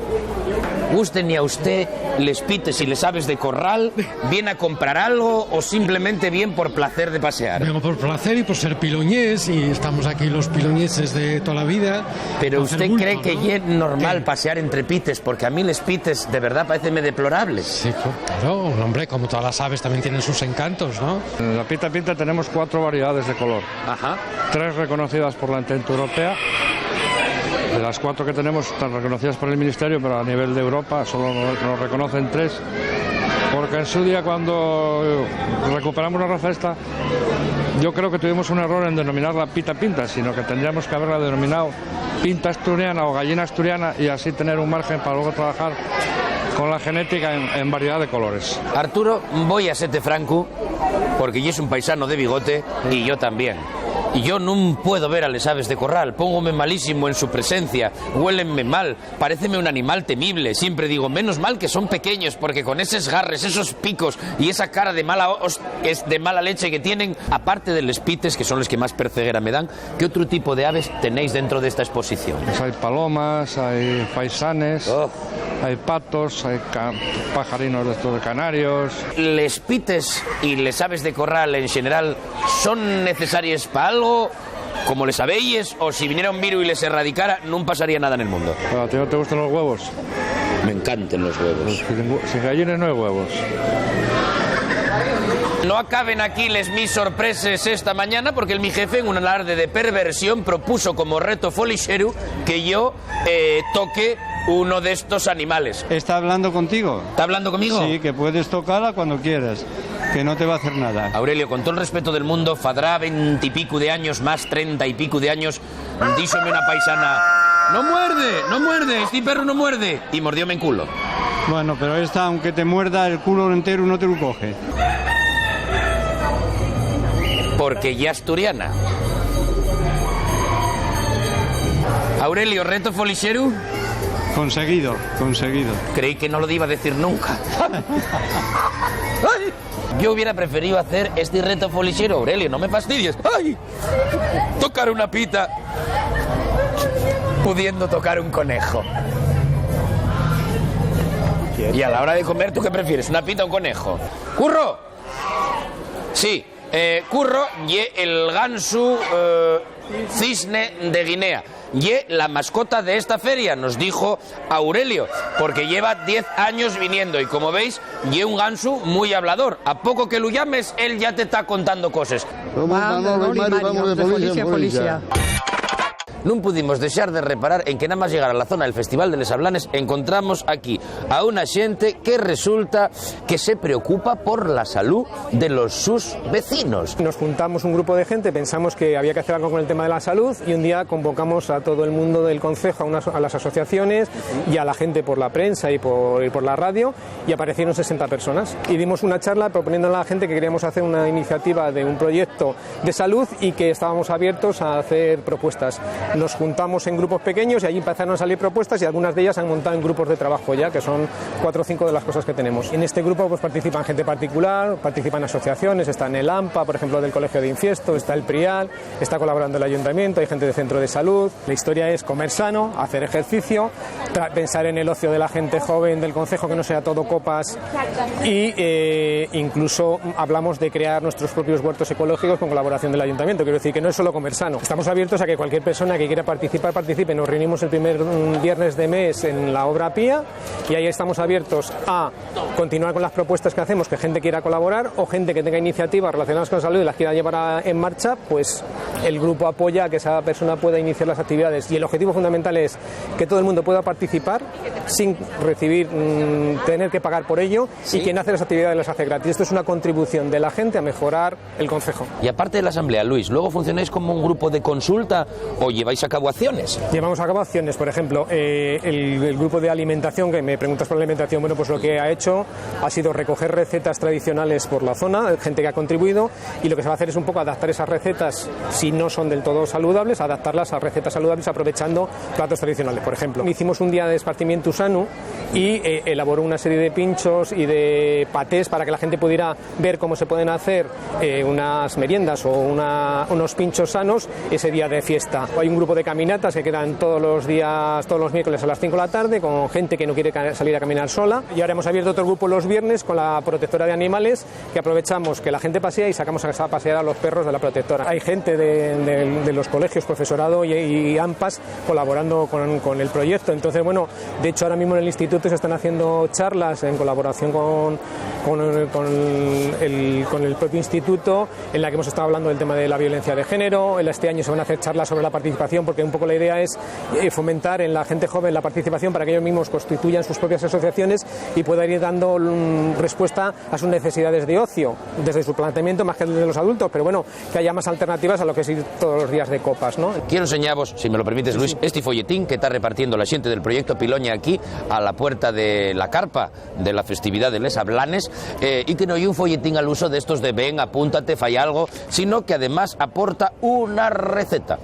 ¿Gusten ni a usted les pites y les aves de corral? ¿Viene a comprar algo o simplemente bien por placer de pasear? Vengo por placer y por ser piloñés, y estamos aquí los piloñeses de toda la vida. Pero usted bulto, cree que ¿no? es normal pasear entre pites, porque a mí les pites de verdad parecenme deplorables. Sí, claro, hombre, como todas las aves también tienen sus encantos, ¿no? En la pita pinta tenemos 4 variedades de color. Ajá. 3 reconocidas por la Entente Europea. De las 4 que tenemos están reconocidas por el Ministerio, pero a nivel de Europa solo nos reconocen 3. Porque en su día, cuando recuperamos la raza esta, yo creo que tuvimos un error en denominarla pita pinta, sino que tendríamos que haberla denominado pinta asturiana o gallina asturiana, y así tener un margen para luego trabajar con la genética en variedad de colores. Arturo, voy a serte franco, porque yo es un paisano de bigote y yo también. Y yo no puedo ver a les aves de corral, póngome malísimo en su presencia, huélenme mal, paréceme un animal temible. Siempre digo, menos mal que son pequeños, porque con esos garres, esos picos y esa cara de mala leche que tienen, aparte de los pites, que son los que más perceguera me dan, ¿qué otro tipo de aves tenéis dentro de esta exposición? Pues hay palomas, hay faisanes, hay patos, hay pajarinos de estos de canarios. ¿Les pites y les aves de corral en general son necesarias para algo, como les sabéis, o si viniera un virus y les erradicara, no pasaría nada en el mundo? ¿A ti no te gustan los huevos? Me encantan los huevos. Sin gallines no hay huevos. No acaben aquí les mis sorpreses esta mañana, porque mi jefe, en un alarde de perversión, propuso como reto folixeru que yo toque uno de estos animales. ¿Está hablando contigo? ¿Está hablando conmigo? Sí, que puedes tocarla cuando quieras, que no te va a hacer nada. Aurelio, con todo el respeto del mundo, fadrá 20 y pico de años, más 30 y pico de años, díxome una paisana, no muerde, este perro no muerde, y mordióme en culo. Bueno, pero esta, aunque te muerda el culo entero, no te lo coge. Porque ya asturiana. Aurelio, reto folixeru. Conseguido. Creí que no lo iba a decir nunca. ¡Ay! Yo hubiera preferido hacer este reto folixero, Aurelio, no me fastidies. ¡Ay! Tocar una pita pudiendo tocar un conejo. Y a la hora de comer, ¿tú qué prefieres? ¿Una pita o un conejo? ¡Curro! Sí, Curro y el gansu cisne de Guinea. Y la mascota de esta feria, nos dijo Aurelio, porque lleva 10 años viniendo y como veis, y un gansu muy hablador. A poco que lo llames, él ya te está contando cosas. Vamos de Folicia. No pudimos dejar de reparar en que nada más llegar a la zona del Festival de Les Ablanes encontramos aquí a una gente que resulta que se preocupa por la salud de sus vecinos. Nos juntamos un grupo de gente, pensamos que había que hacer algo con el tema de la salud y un día convocamos a todo el mundo del concejo, a las asociaciones y a la gente por la prensa y por la radio, y aparecieron 60 personas. Y dimos una charla proponiéndole a la gente que queríamos hacer una iniciativa de un proyecto de salud y que estábamos abiertos a hacer propuestas. Nos juntamos en grupos pequeños y allí empezaron a salir propuestas y algunas de ellas han montado en grupos de trabajo ya, que son 4 o 5 de las cosas que tenemos. En este grupo pues participan gente particular, participan asociaciones, está en el AMPA, por ejemplo, del Colegio de Infiesto, está el PRIAL, está colaborando el Ayuntamiento, hay gente de centro de salud. La historia es comer sano, hacer ejercicio, pensar en el ocio de la gente joven del concejo, que no sea todo copas, y incluso hablamos de crear nuestros propios huertos ecológicos con colaboración del Ayuntamiento. Quiero decir que no es solo comer sano. Estamos abiertos a que cualquier persona que quiera participar, participe. Nos reunimos el primer viernes de mes en la obra Pía y ahí estamos abiertos a continuar con las propuestas que hacemos, que gente quiera colaborar o gente que tenga iniciativas relacionadas con la salud y las quiera llevar en marcha, pues el grupo apoya a que esa persona pueda iniciar las actividades y el objetivo fundamental es que todo el mundo pueda participar sin recibir, tener que pagar por ello, y quien hace las actividades las hace gratis. Esto es una contribución de la gente a mejorar el concejo. Y aparte de la asamblea, Luis, ¿luego funcionáis como un grupo de consulta o lleváis a cabo acciones? Llevamos a cabo acciones, por ejemplo, el grupo de alimentación, que me preguntas por la alimentación, bueno, pues lo que ha hecho ha sido recoger recetas tradicionales por la zona, gente que ha contribuido, y lo que se va a hacer es un poco adaptar esas recetas, si no son del todo saludables, adaptarlas a recetas saludables aprovechando platos tradicionales. Por ejemplo, hicimos un día de esparcimiento sano y elaboró una serie de pinchos y de patés para que la gente pudiera ver cómo se pueden hacer unas meriendas o unos pinchos sanos ese día de fiesta. Hay un grupo de caminatas que quedan todos los días, todos los miércoles a las 5 de la tarde, con gente que no quiere salir a caminar sola. Y ahora hemos abierto otro grupo los viernes con la protectora de animales, que aprovechamos que la gente pasea y sacamos a pasear a los perros de la protectora. Hay gente de los colegios, profesorado y AMPAs colaborando con el proyecto. Entonces, bueno, de hecho ahora mismo en el instituto se están haciendo charlas en colaboración con el propio instituto, en la que hemos estado hablando del tema de la violencia de género. Este año se van a hacer charlas sobre la participación, porque un poco la idea es fomentar en la gente joven la participación para que ellos mismos constituyan sus propias asociaciones y puedan ir dando respuesta a sus necesidades de ocio, desde su planteamiento más que desde los adultos, pero bueno, que haya más alternativas a lo que es ir todos los días de copas, ¿no? Quiero enseñaros, si me lo permites, Luis, este folletín que está repartiendo la gente del proyecto Piloña aquí a la puerta de la carpa de la festividad de Les Ablanes, y que no hay un folletín al uso de estos de ven, apúntate, falla algo, sino que además aporta una receta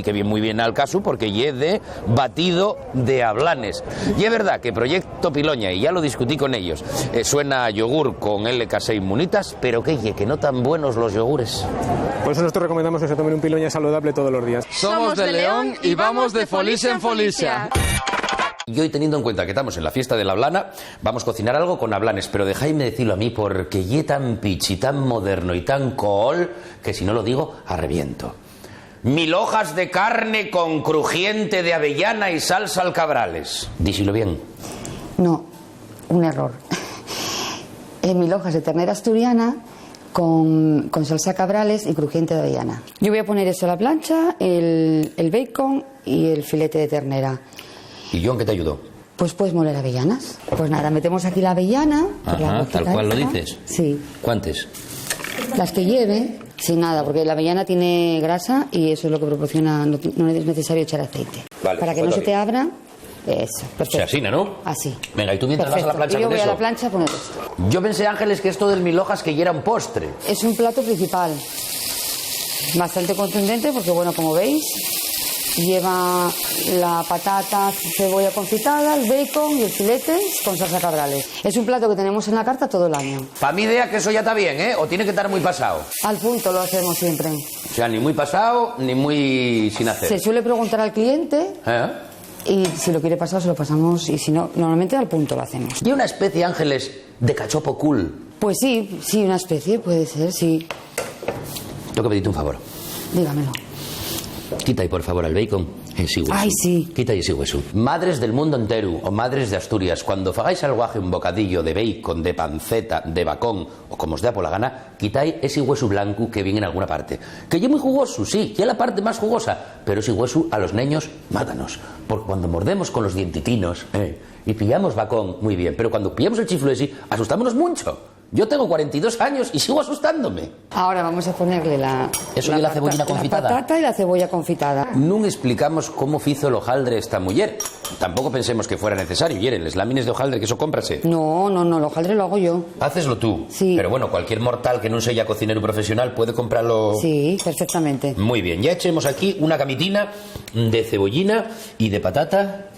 que viene muy bien al caso, porque lle de batido de ablanes. Y es verdad que Proyecto Piloña, y ya lo discutí con ellos, suena a yogur con LK6 munitas, pero que no tan buenos los yogures. Por eso nosotros recomendamos que se tomen un piloña saludable todos los días. Somos de León y vamos de Folixa en Folixa. Y hoy, teniendo en cuenta que estamos en la fiesta de la ablana, vamos a cocinar algo con ablanes, pero dejadme decirlo a mí, porque lle tan pichi, tan moderno y tan cool, que si no lo digo, arreviento. 1000 hojas de carne con crujiente de avellana y salsa al cabrales. Díselo bien. No, un error. 1000 hojas de ternera asturiana con salsa cabrales y crujiente de avellana. Yo voy a poner eso a la plancha, el bacon y el filete de ternera. ¿Y yo en qué te ayudo? Pues puedes moler avellanas. Pues nada, metemos aquí la avellana. Ajá, tal cual lo dices. Sí. ¿Cuántas? Las que lleve, sin nada, porque la avellana tiene grasa y eso es lo que proporciona, no es necesario echar aceite. Vale, para que no se te abra, eso, perfecto. O sea, así, ¿no? Así. Venga, y tú mientras vas a la plancha y yo con voy eso. a la plancha a poner esto. Yo pensé, Ángeles, que esto del 1000 hojas que ya era un postre. Es un plato principal. Bastante contundente porque, bueno, como veis, lleva la patata, cebolla confitada, el bacon y el filete con salsa cabrales. Es un plato que tenemos en la carta todo el año. Para mi idea que eso ya está bien, ¿eh? O tiene que estar muy pasado. Al punto lo hacemos siempre. O sea, ni muy pasado, ni muy sin hacer. Se suele preguntar al cliente y si lo quiere pasado se lo pasamos, y si no, normalmente al punto lo hacemos. ¿Y una especie, Ángeles, de cachopo cool? Pues sí, una especie puede ser, sí. Tengo que pedirte un favor. Dígamelo. Quita ahí, por favor, al bacon ese hueso. Ay, sí. Quita ahí ese hueso. Madres del mundo entero o madres de Asturias, cuando fagáis al guaje un bocadillo de bacon, de panceta, de bacón o como os dé por la gana, quitáis ese hueso blanco que viene en alguna parte. Que ya muy jugoso, sí, ya la parte más jugosa, pero ese hueso a los niños, mátanos. Porque cuando mordemos con los dientitinos y pillamos bacón, muy bien, pero cuando pillamos el chiflo ese, asustámonos mucho. Yo tengo 42 años y sigo asustándome. Ahora vamos a ponerle la cebollina confitada. La patata y la cebolla confitada. No explicamos cómo hizo el hojaldre esta mujer. Tampoco pensemos que fuera necesario. ¿Yeren les lámines de hojaldre que eso cómprase? No, el hojaldre lo hago yo. Haceslo tú. Sí. Pero bueno, cualquier mortal que no sea cocinero profesional puede comprarlo. Sí, perfectamente. Muy bien, ya echemos aquí una camitina de cebollina y de patata,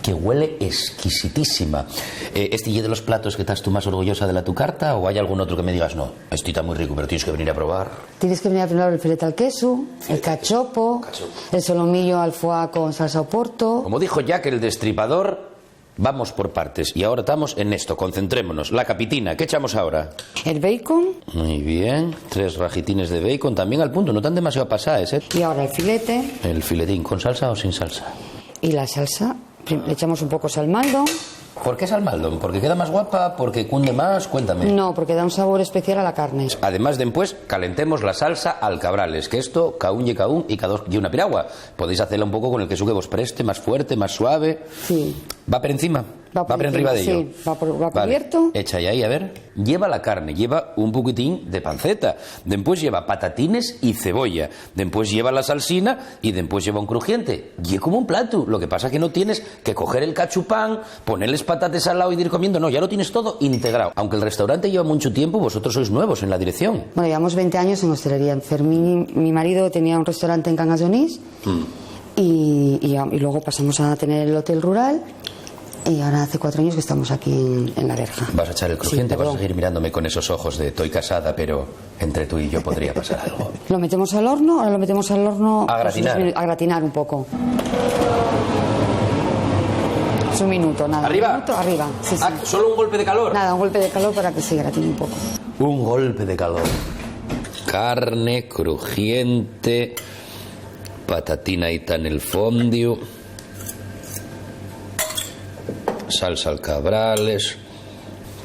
que huele exquisitísima. ¿Este y de los platos que estás tú más orgullosa de tu carta, o hay algún otro que me digas, no, este está muy rico, pero tienes que venir a probar? Tienes que venir a probar el filete al queso, el cachopo, el solomillo al foie con salsa oporto. Como dijo Jack el Destripador, vamos por partes. Y ahora estamos en esto, concentrémonos. La capitina, ¿qué echamos ahora? El bacon. Muy bien, 3 rajitines de bacon, también al punto, no tan demasiado pasadas, ¿eh? Y ahora el filete. El filetín, ¿con salsa o sin salsa? Y la salsa, le echamos un poco salmando. ¿Por qué salmaldón? ¿Porque queda más guapa? ¿Porque cunde más? Cuéntame. No, porque da un sabor especial a la carne. Además, después calentemos la salsa al cabrales, que esto, caún y cada dos y una piragua. Podéis hacerla un poco con el queso que vos preste, más fuerte, más suave. Sí. ¿Va por encima? Va por encima de ello. Sí, va cubierto. Vale. Echa ahí, a ver. Lleva la carne, lleva un poquitín de panceta. Después lleva patatines y cebolla. Después lleva la salsina y después lleva un crujiente. Y es como un plato. Lo que pasa es que no tienes que coger el cachupán, ponerles patates al lado y ir comiendo. No, ya lo tienes todo integrado. Aunque el restaurante lleva mucho tiempo, vosotros sois nuevos en la dirección. Bueno, llevamos 20 años en hostelería. Fermín, mi marido, tenía un restaurante en Cangas de Onís y luego pasamos a tener el hotel rural. Y ahora hace 4 años que estamos aquí en La Verja. Vas a echar el crujiente, Sí, vas a seguir mirándome con esos ojos de estoy casada, pero entre tú y yo podría pasar algo. Lo metemos al horno, ahora lo metemos al horno A gratinar. A gratinar un poco. Es un minuto, nada. ¿Arriba? Un minuto, arriba. Sí, sí. ¿Solo un golpe de calor? Nada, un golpe de calor para que se gratine un poco. Un golpe de calor. Carne crujiente, patatinita en el fondio, salsa al cabrales.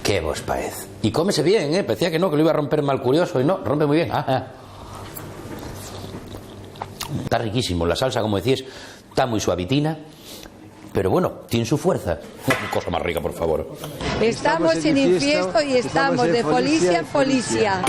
¿Qué vos parece? Y cómese bien, ¿eh? Parecía que no, que lo iba a romper mal curioso y no, rompe muy bien. Está riquísimo. La salsa, como decís, está muy suavitina. Pero bueno, tiene su fuerza. Cosa más rica, por favor. Estamos en Infiesto y estamos de Folicia en Folicia.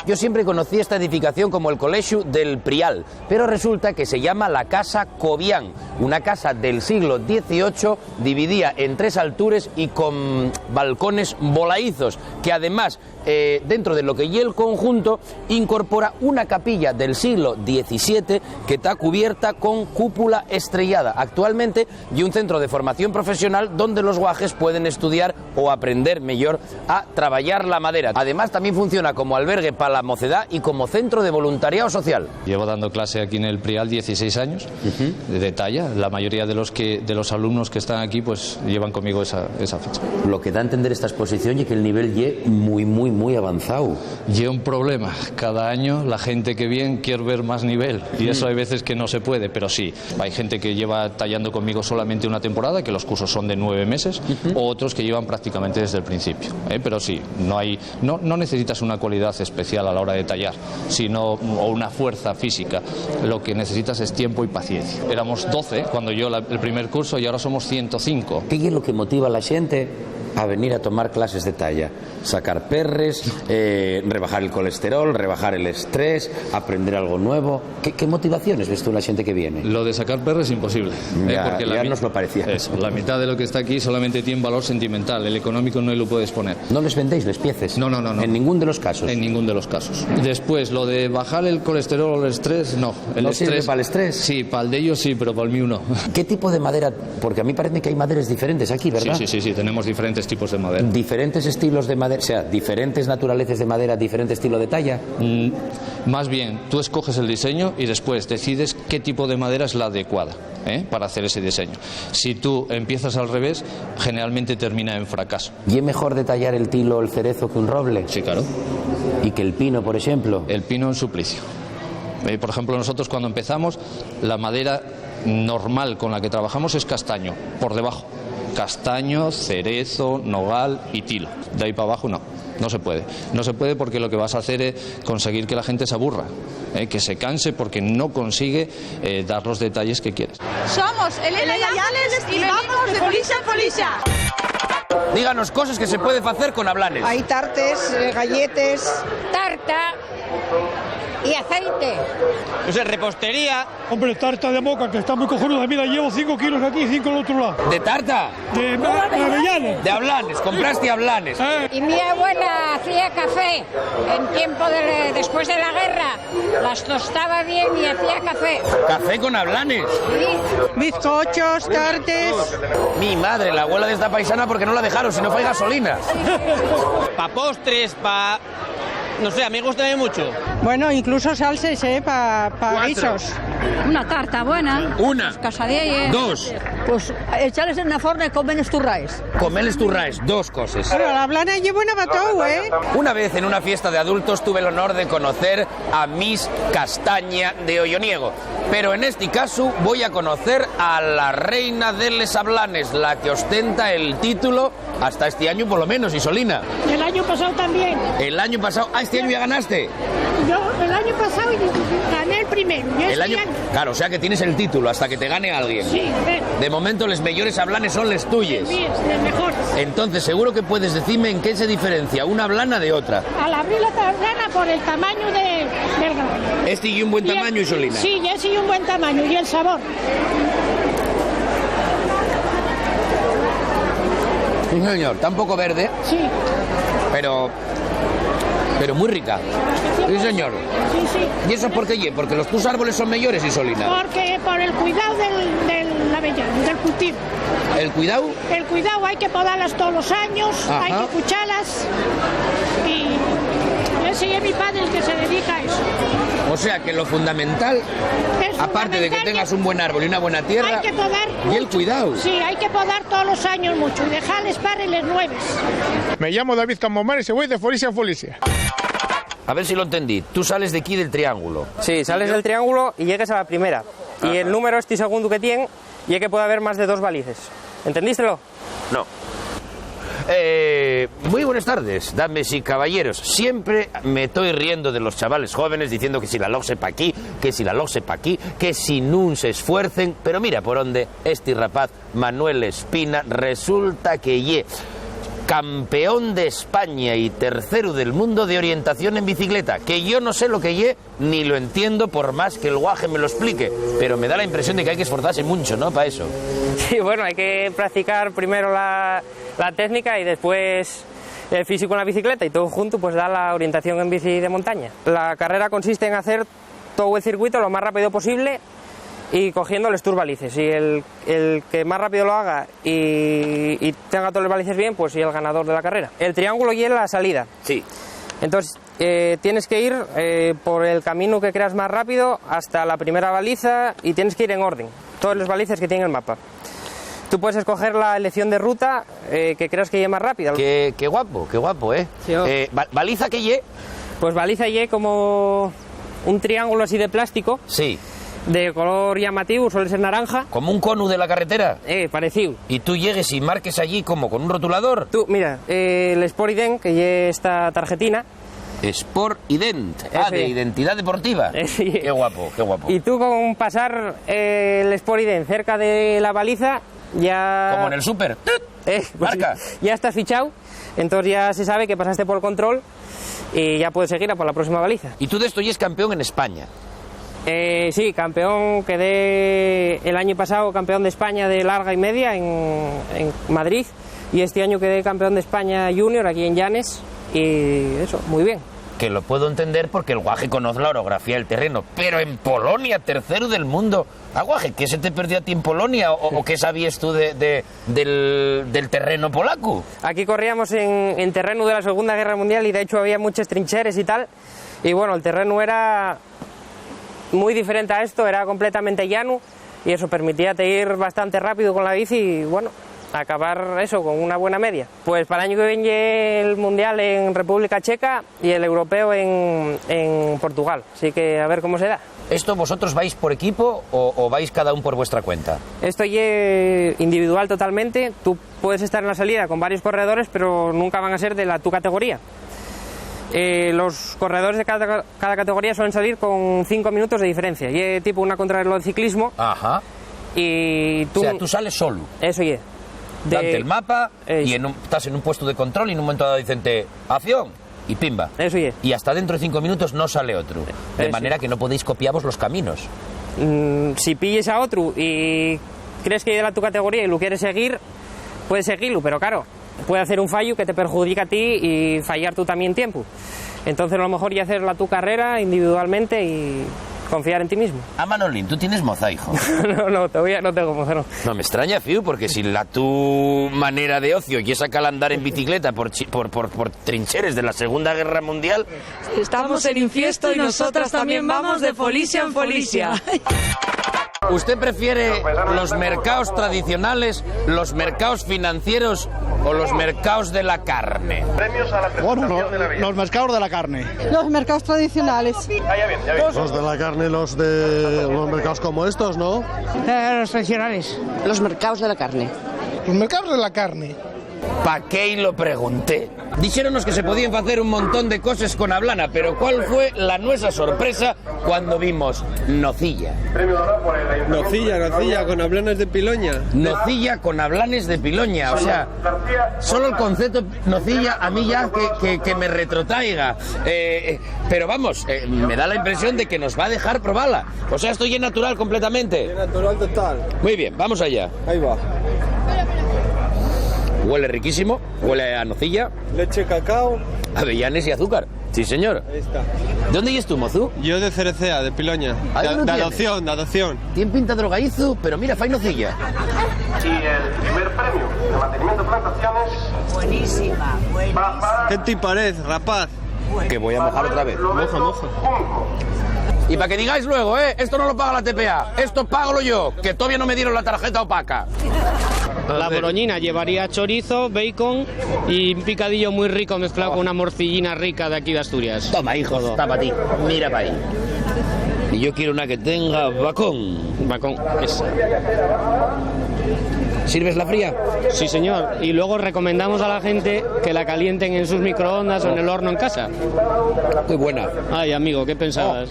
Yo siempre conocí esta edificación como el Colegio del Prial, pero resulta que se llama la Casa Cobián, una casa del siglo XVIII dividida en 3 alturas y con balcones volaizos, que además, dentro de lo que y el conjunto, incorpora una capilla del siglo XVII que está cubierta con cúpula estrellada actualmente y un centro de formación profesional donde los guajes pueden estudiar o aprender mejor a trabajar la madera. Además, también funciona como albergue para la mocedad y como centro de voluntariado social. Llevo dando clase aquí en el Prial 16 años de talla. La mayoría de los alumnos que están aquí pues llevan conmigo esa fecha. Lo que da a entender esta exposición y que el nivel es muy avanzado. Y un problema, cada año la gente que viene quiere ver más nivel y eso hay veces que no se puede, pero sí, hay gente que lleva tallando conmigo solamente una temporada, que los cursos son de 9 meses, o otros que llevan prácticamente desde el principio, pero sí, no necesitas una cualidad especial a la hora de tallar, sino o una fuerza física, lo que necesitas es tiempo y paciencia. Éramos 12 cuando yo el primer curso y ahora somos 105. ¿Qué es lo que motiva a la gente a venir a tomar clases de talla? Sacar perres, rebajar el colesterol, rebajar el estrés, aprender algo nuevo. ¿Qué motivaciones ves tú en la gente que viene? Lo de sacar perres es imposible. Porque ya nos lo parecía. Eso, la mitad de lo que está aquí solamente tiene valor sentimental. El económico no lo puedes poner. ¿No les vendéis les pieces? No. ¿En ningún de los casos? En ningún de los casos. Después, lo de bajar el colesterol o el estrés, no. ¿No sirve para el estrés? Sí, para el de ellos sí, pero para el mío no. ¿Qué tipo de madera? Porque a mí parece que hay maderas diferentes aquí, ¿verdad? Sí, tenemos diferentes tipos de madera. ¿Diferentes estilos de madera? O sea, diferentes naturalezas de madera, diferente estilo de talla. Más bien, tú escoges el diseño y después decides qué tipo de madera es la adecuada para hacer ese diseño. Si tú empiezas al revés, generalmente termina en fracaso. ¿Y es mejor detallar el tilo o el cerezo que un roble? Sí, claro. ¿Y que el pino, por ejemplo? El pino en suplicio. Por ejemplo, nosotros cuando empezamos, la madera normal con la que trabajamos es castaño, por debajo. Castaño, cerezo, nogal y tilo. De ahí para abajo no se puede. No se puede porque lo que vas a hacer es conseguir que la gente se aburra, que se canse porque no consigue dar los detalles que quieres. Somos Elena y Ángeles y vamos de Folicia en Folicia. Díganos cosas que se puede hacer con ablanes. Hay tartes, galletes. Tarta y aceite. O sea, repostería. Hombre, tarta de moca, que está muy cojonuda. Mira, llevo 5 kilos aquí y 5 al otro lado. ¿De tarta? De avellanas. De ablanes, compraste ablanes. Y mi abuela hacía café en tiempo después de la guerra. Las tostaba bien y hacía café. ¿Café con ablanes? Sí. Bizcochos, tartes. Mi madre, la abuela de esta paisana, porque no la dejaron, si no fue gasolina. Pa' postres, no sé, a mí me gusta mucho. Bueno, incluso salses, para guisos. Una tarta buena. Una. Casadillas. Dos. Pues echarles en la forna y comen esturraes. Comer esturraes, dos cosas. Pero la blana lleva buena batou, ¿eh? Una vez en una fiesta de adultos tuve el honor de conocer a Miss Castaña de Olloniego. Pero en este caso voy a conocer a la reina de les Ablanes, la que ostenta el título hasta este año por lo menos, Isolina. El año pasado también. El año pasado... Ah, este año ya ganaste. Yo el año pasado gané el primero. Claro, o sea que tienes el título hasta que te gane alguien. Sí, de momento los mejores Ablanes son les tuyes. Sí, los mejores. Entonces seguro que puedes decirme en qué se diferencia una blana de otra. Al abrir la blana por el tamaño del grano. Este y un buen tamaño, Isolina. Sí, ese y un buen tamaño y el sabor. Sí, señor, está un poco verde. Sí. Pero muy rica. Sí, señor. Sí, sí. ¿Y eso por qué? Porque tus árboles son mejores, Isolina. Porque por el cuidado del avellano, del cultivo. ¿El cuidado? El cuidado, hay que podarlas todos los años, Ajá. hay que escucharlas. Y ese es mi padre el que se dedica a eso. O sea que lo fundamental, aparte de que tengas un buen árbol y una buena tierra, hay que podar y el cuidado. Sí, hay que podar todos los años mucho y dejarles pareles nuevas. Me llamo David Campomanes y voy de Folicia en Folicia. A ver si lo entendí. Tú sales de aquí del triángulo. Sí, sales del triángulo y llegues a la primera. Y el número este segundo que tiene, y que puede haber más de 2 balices. ¿Entendístelo? No. Muy buenas tardes, dames y caballeros. Siempre me estoy riendo de los chavales jóvenes diciendo que si la LOGSE pa' aquí, que si la LOGSE pa' aquí, que si nun se esfuercen. Pero mira por dónde este rapaz, Manuel Espina, resulta que ye campeón de España y tercero del mundo de orientación en bicicleta, que yo no sé lo que ye, ni lo entiendo por más que el guaje me lo explique, pero me da la impresión de que hay que esforzarse mucho, ¿no?, para eso. Sí, bueno, hay que practicar primero la técnica y después el físico en la bicicleta, y todo junto pues da la orientación en bici de montaña. La carrera consiste en hacer todo el circuito lo más rápido posible y cogiendo los balices, y el que más rápido lo haga y tenga todos los balices bien, pues sí, el ganador de la carrera. El triángulo y la salida. Sí. Entonces tienes que ir por el camino que creas más rápido hasta la primera baliza, y tienes que ir en orden, todos los balices que tiene el mapa. Tú puedes escoger la elección de ruta que creas que lleve más rápida. Qué guapo, ¿eh? Sí, ¿Baliza que lle? Pues baliza lle como un triángulo así de plástico. Sí. De color llamativo, suele ser naranja. ¿Como un cono de la carretera? Parecido. ¿Y tú llegues y marques allí como con un rotulador? Tú, mira, el Sport Ident, que lle esta tarjetina. Sport Ident, de identidad deportiva. Sí. Qué guapo, qué guapo. Y tú con pasar el Sport Ident cerca de la baliza, ya... Como en el súper. Pues marca. Ya estás fichado, entonces ya se sabe que pasaste por el control y ya puedes seguir a por la próxima baliza. Y tú de esto ya es campeón en España. Sí, campeón, quedé el año pasado campeón de España de larga y media en Madrid, y este año quedé campeón de España junior aquí en Llanes, y eso, muy bien. Que lo puedo entender porque el guaje conoce la orografía del terreno, pero en Polonia, tercero del mundo. Guaje, ¿qué se te perdió a ti en Polonia o qué sabías tú del terreno polaco? Aquí corríamos en terreno de la Segunda Guerra Mundial, y de hecho había muchas trincheras y tal, y bueno, el terreno era muy diferente a esto, era completamente llano, y eso permitía ir bastante rápido con la bici y bueno, acabar eso con una buena media. Pues para el año que viene el Mundial en República Checa y el Europeo en Portugal, así que a ver cómo se da. ¿Esto vosotros vais por equipo o vais cada uno por vuestra cuenta? Esto es individual totalmente, tú puedes estar en la salida con varios corredores, pero nunca van a ser de tu categoría. Los corredores de cada categoría suelen salir con 5 minutos de diferencia, y es tipo una contrarreloj de ciclismo. Ajá. Y tú... O sea, tú sales solo. Eso es. Dante el mapa y estás en un puesto de control y en un momento dado dicen acción y pimba. Eso es. Y hasta dentro de 5 minutos no sale otro. De manera que no podéis copiaros los caminos. Si pilles a otro y crees que llega a tu categoría y lo quieres seguir, puedes seguirlo, pero claro, puede hacer un fallo que te perjudica a ti y fallar tú también tiempo. Entonces a lo mejor ya hacer tu carrera individualmente y confiar en ti mismo. A Manolín, tú tienes moza, hijo. No, todavía no tengo moza, no. No me extraña, Fiu, porque si tu manera de ocio y es sacar andar en bicicleta por trincheres de la Segunda Guerra Mundial... Estamos en Infiesto y nosotras también vamos de folicia en folicia. ¿Usted prefiere los mercados tradicionales, los mercados financieros o los mercados de la carne? Bueno, los mercados de la carne. Los mercados tradicionales. Los de la carne, los mercados como estos, ¿no? Los tradicionales. Los mercados de la carne. Los mercados de la carne. ¿Pa' qué lo pregunté? Dijéronos que se podían hacer un montón de cosas con ablana, pero ¿cuál fue la nuestra sorpresa cuando vimos nocilla? Nocilla, con ablanes de piloña. Nocilla con ablanes de piloña, o sea, solo el concepto nocilla a mí ya que me retrotraiga. Pero vamos, me da la impresión de que nos va a dejar probarla. O sea, esto ya es natural completamente. Es natural total. Muy bien, vamos allá. Ahí va. Huele riquísimo, huele a nocilla. Leche, cacao. Avellanes y azúcar. Sí, señor. Ahí está. ¿De dónde es tú, mozu? Yo de Cerecea, de Piloña. De adopción. Tiene pinta drogaizu, pero mira, fai nocilla. Y el primer premio de mantenimiento de plantaciones. Buenísima. ¿Qué te parece, rapaz? Que voy a mojar otra vez. Moja. Y para que digáis luego, esto no lo paga la TPA, esto págalo yo, que todavía no me dieron la tarjeta opaca. La boloñina llevaría chorizo, bacon y un picadillo muy rico mezclado con una morcillina rica de aquí de Asturias. Toma, hijo, está para ti. Mira para ahí. Y yo quiero una que tenga bacon. Bacon, esa. ¿Sirves la fría? Sí, señor. Y luego recomendamos a la gente que la calienten en sus microondas o en el horno en casa. Muy buena. Ay, amigo, ¿qué pensabas?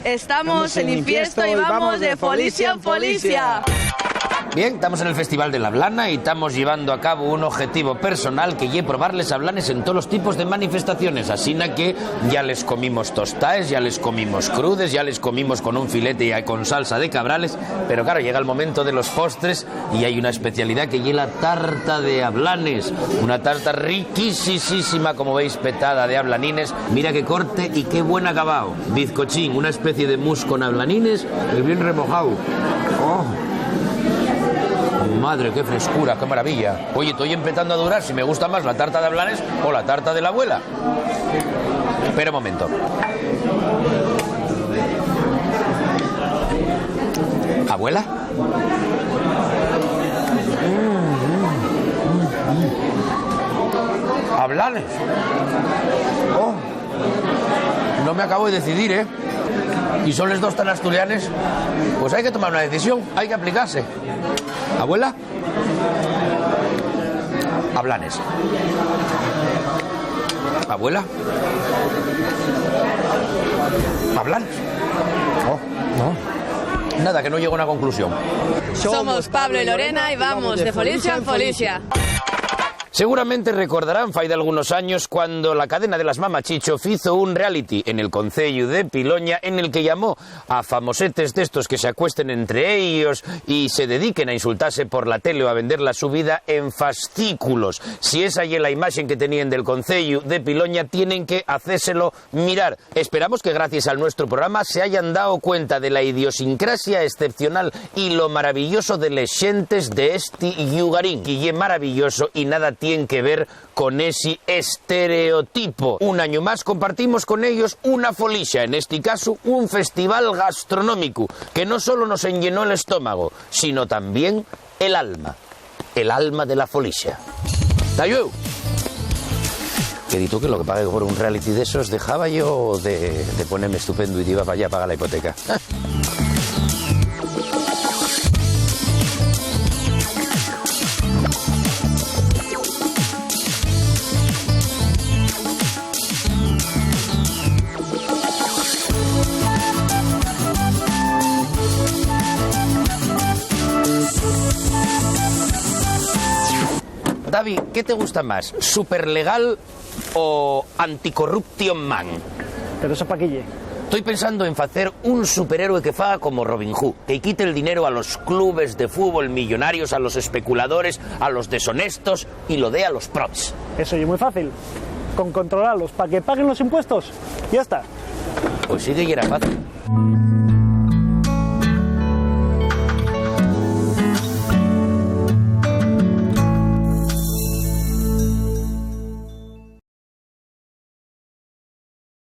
Estamos en Infiesto y vamos de folicia en folicia. Bien, estamos en el Festival de la Ablana y estamos llevando a cabo un objetivo personal que es probarles ablanes en todos los tipos de manifestaciones. Así que ya les comimos tostaes, ya les comimos crudes, ya les comimos con un filete y con salsa de cabrales. Pero claro, llega el momento de los postres y hay una especialidad que es la tarta de ablanes. Una tarta riquísima, como veis, petada de ablanines. Mira qué corte y qué buen acabado. Bizcochín, una especie de mousse con ablanines y bien remojado. ¡Oh! Madre, qué frescura, qué maravilla. Oye, estoy empezando a durar si me gusta más la tarta de ablanes o la tarta de la abuela. Espera un momento. ¿Abuela? ¿Ablanes? Oh. No me acabo de decidir, Y son los dos tan asturianes. Pues hay que tomar una decisión, hay que aplicarse. ¿Abuela? Ablanes. ¿Abuela? ¿Ablanes? No. Nada, que no llego a una conclusión. Somos Pablo y Lorena y vamos de folicia en folicia. Seguramente recordarán, fai de algunos años, cuando la cadena de las Mamachicho hizo un reality en el concello de Piloña en el que llamó a famosetes de estos que se acuesten entre ellos y se dediquen a insultarse por la tele o a vender la subida en fascículos. Si esa es la imagen que tenían del concello de Piloña, tienen que hacérselo mirar. Esperamos que gracias a nuestro programa se hayan dado cuenta de la idiosincrasia excepcional y lo maravilloso de les xentes de este lugarín. Y es maravilloso y nada tiene que ver con ese estereotipo. Un año más compartimos con ellos una folicia, en este caso un festival gastronómico, que no solo nos enllenó el estómago, sino también el alma de la folicia. ¡Tayueu! Que di tú que lo que pagué por un reality de esos dejaba yo de ponerme estupendo y te iba para allá a pagar la hipoteca. Javi, ¿qué te gusta más? ¿Superlegal o Anticorruption Man? Pero eso pa' quille. Estoy pensando en hacer un superhéroe que faga como Robin Hood, que quite el dinero a los clubes de fútbol millonarios, a los especuladores, a los deshonestos y lo dé a los pros. Eso es muy fácil. Con controlarlos para que paguen los impuestos. Ya está. Pues sí que ya era fácil.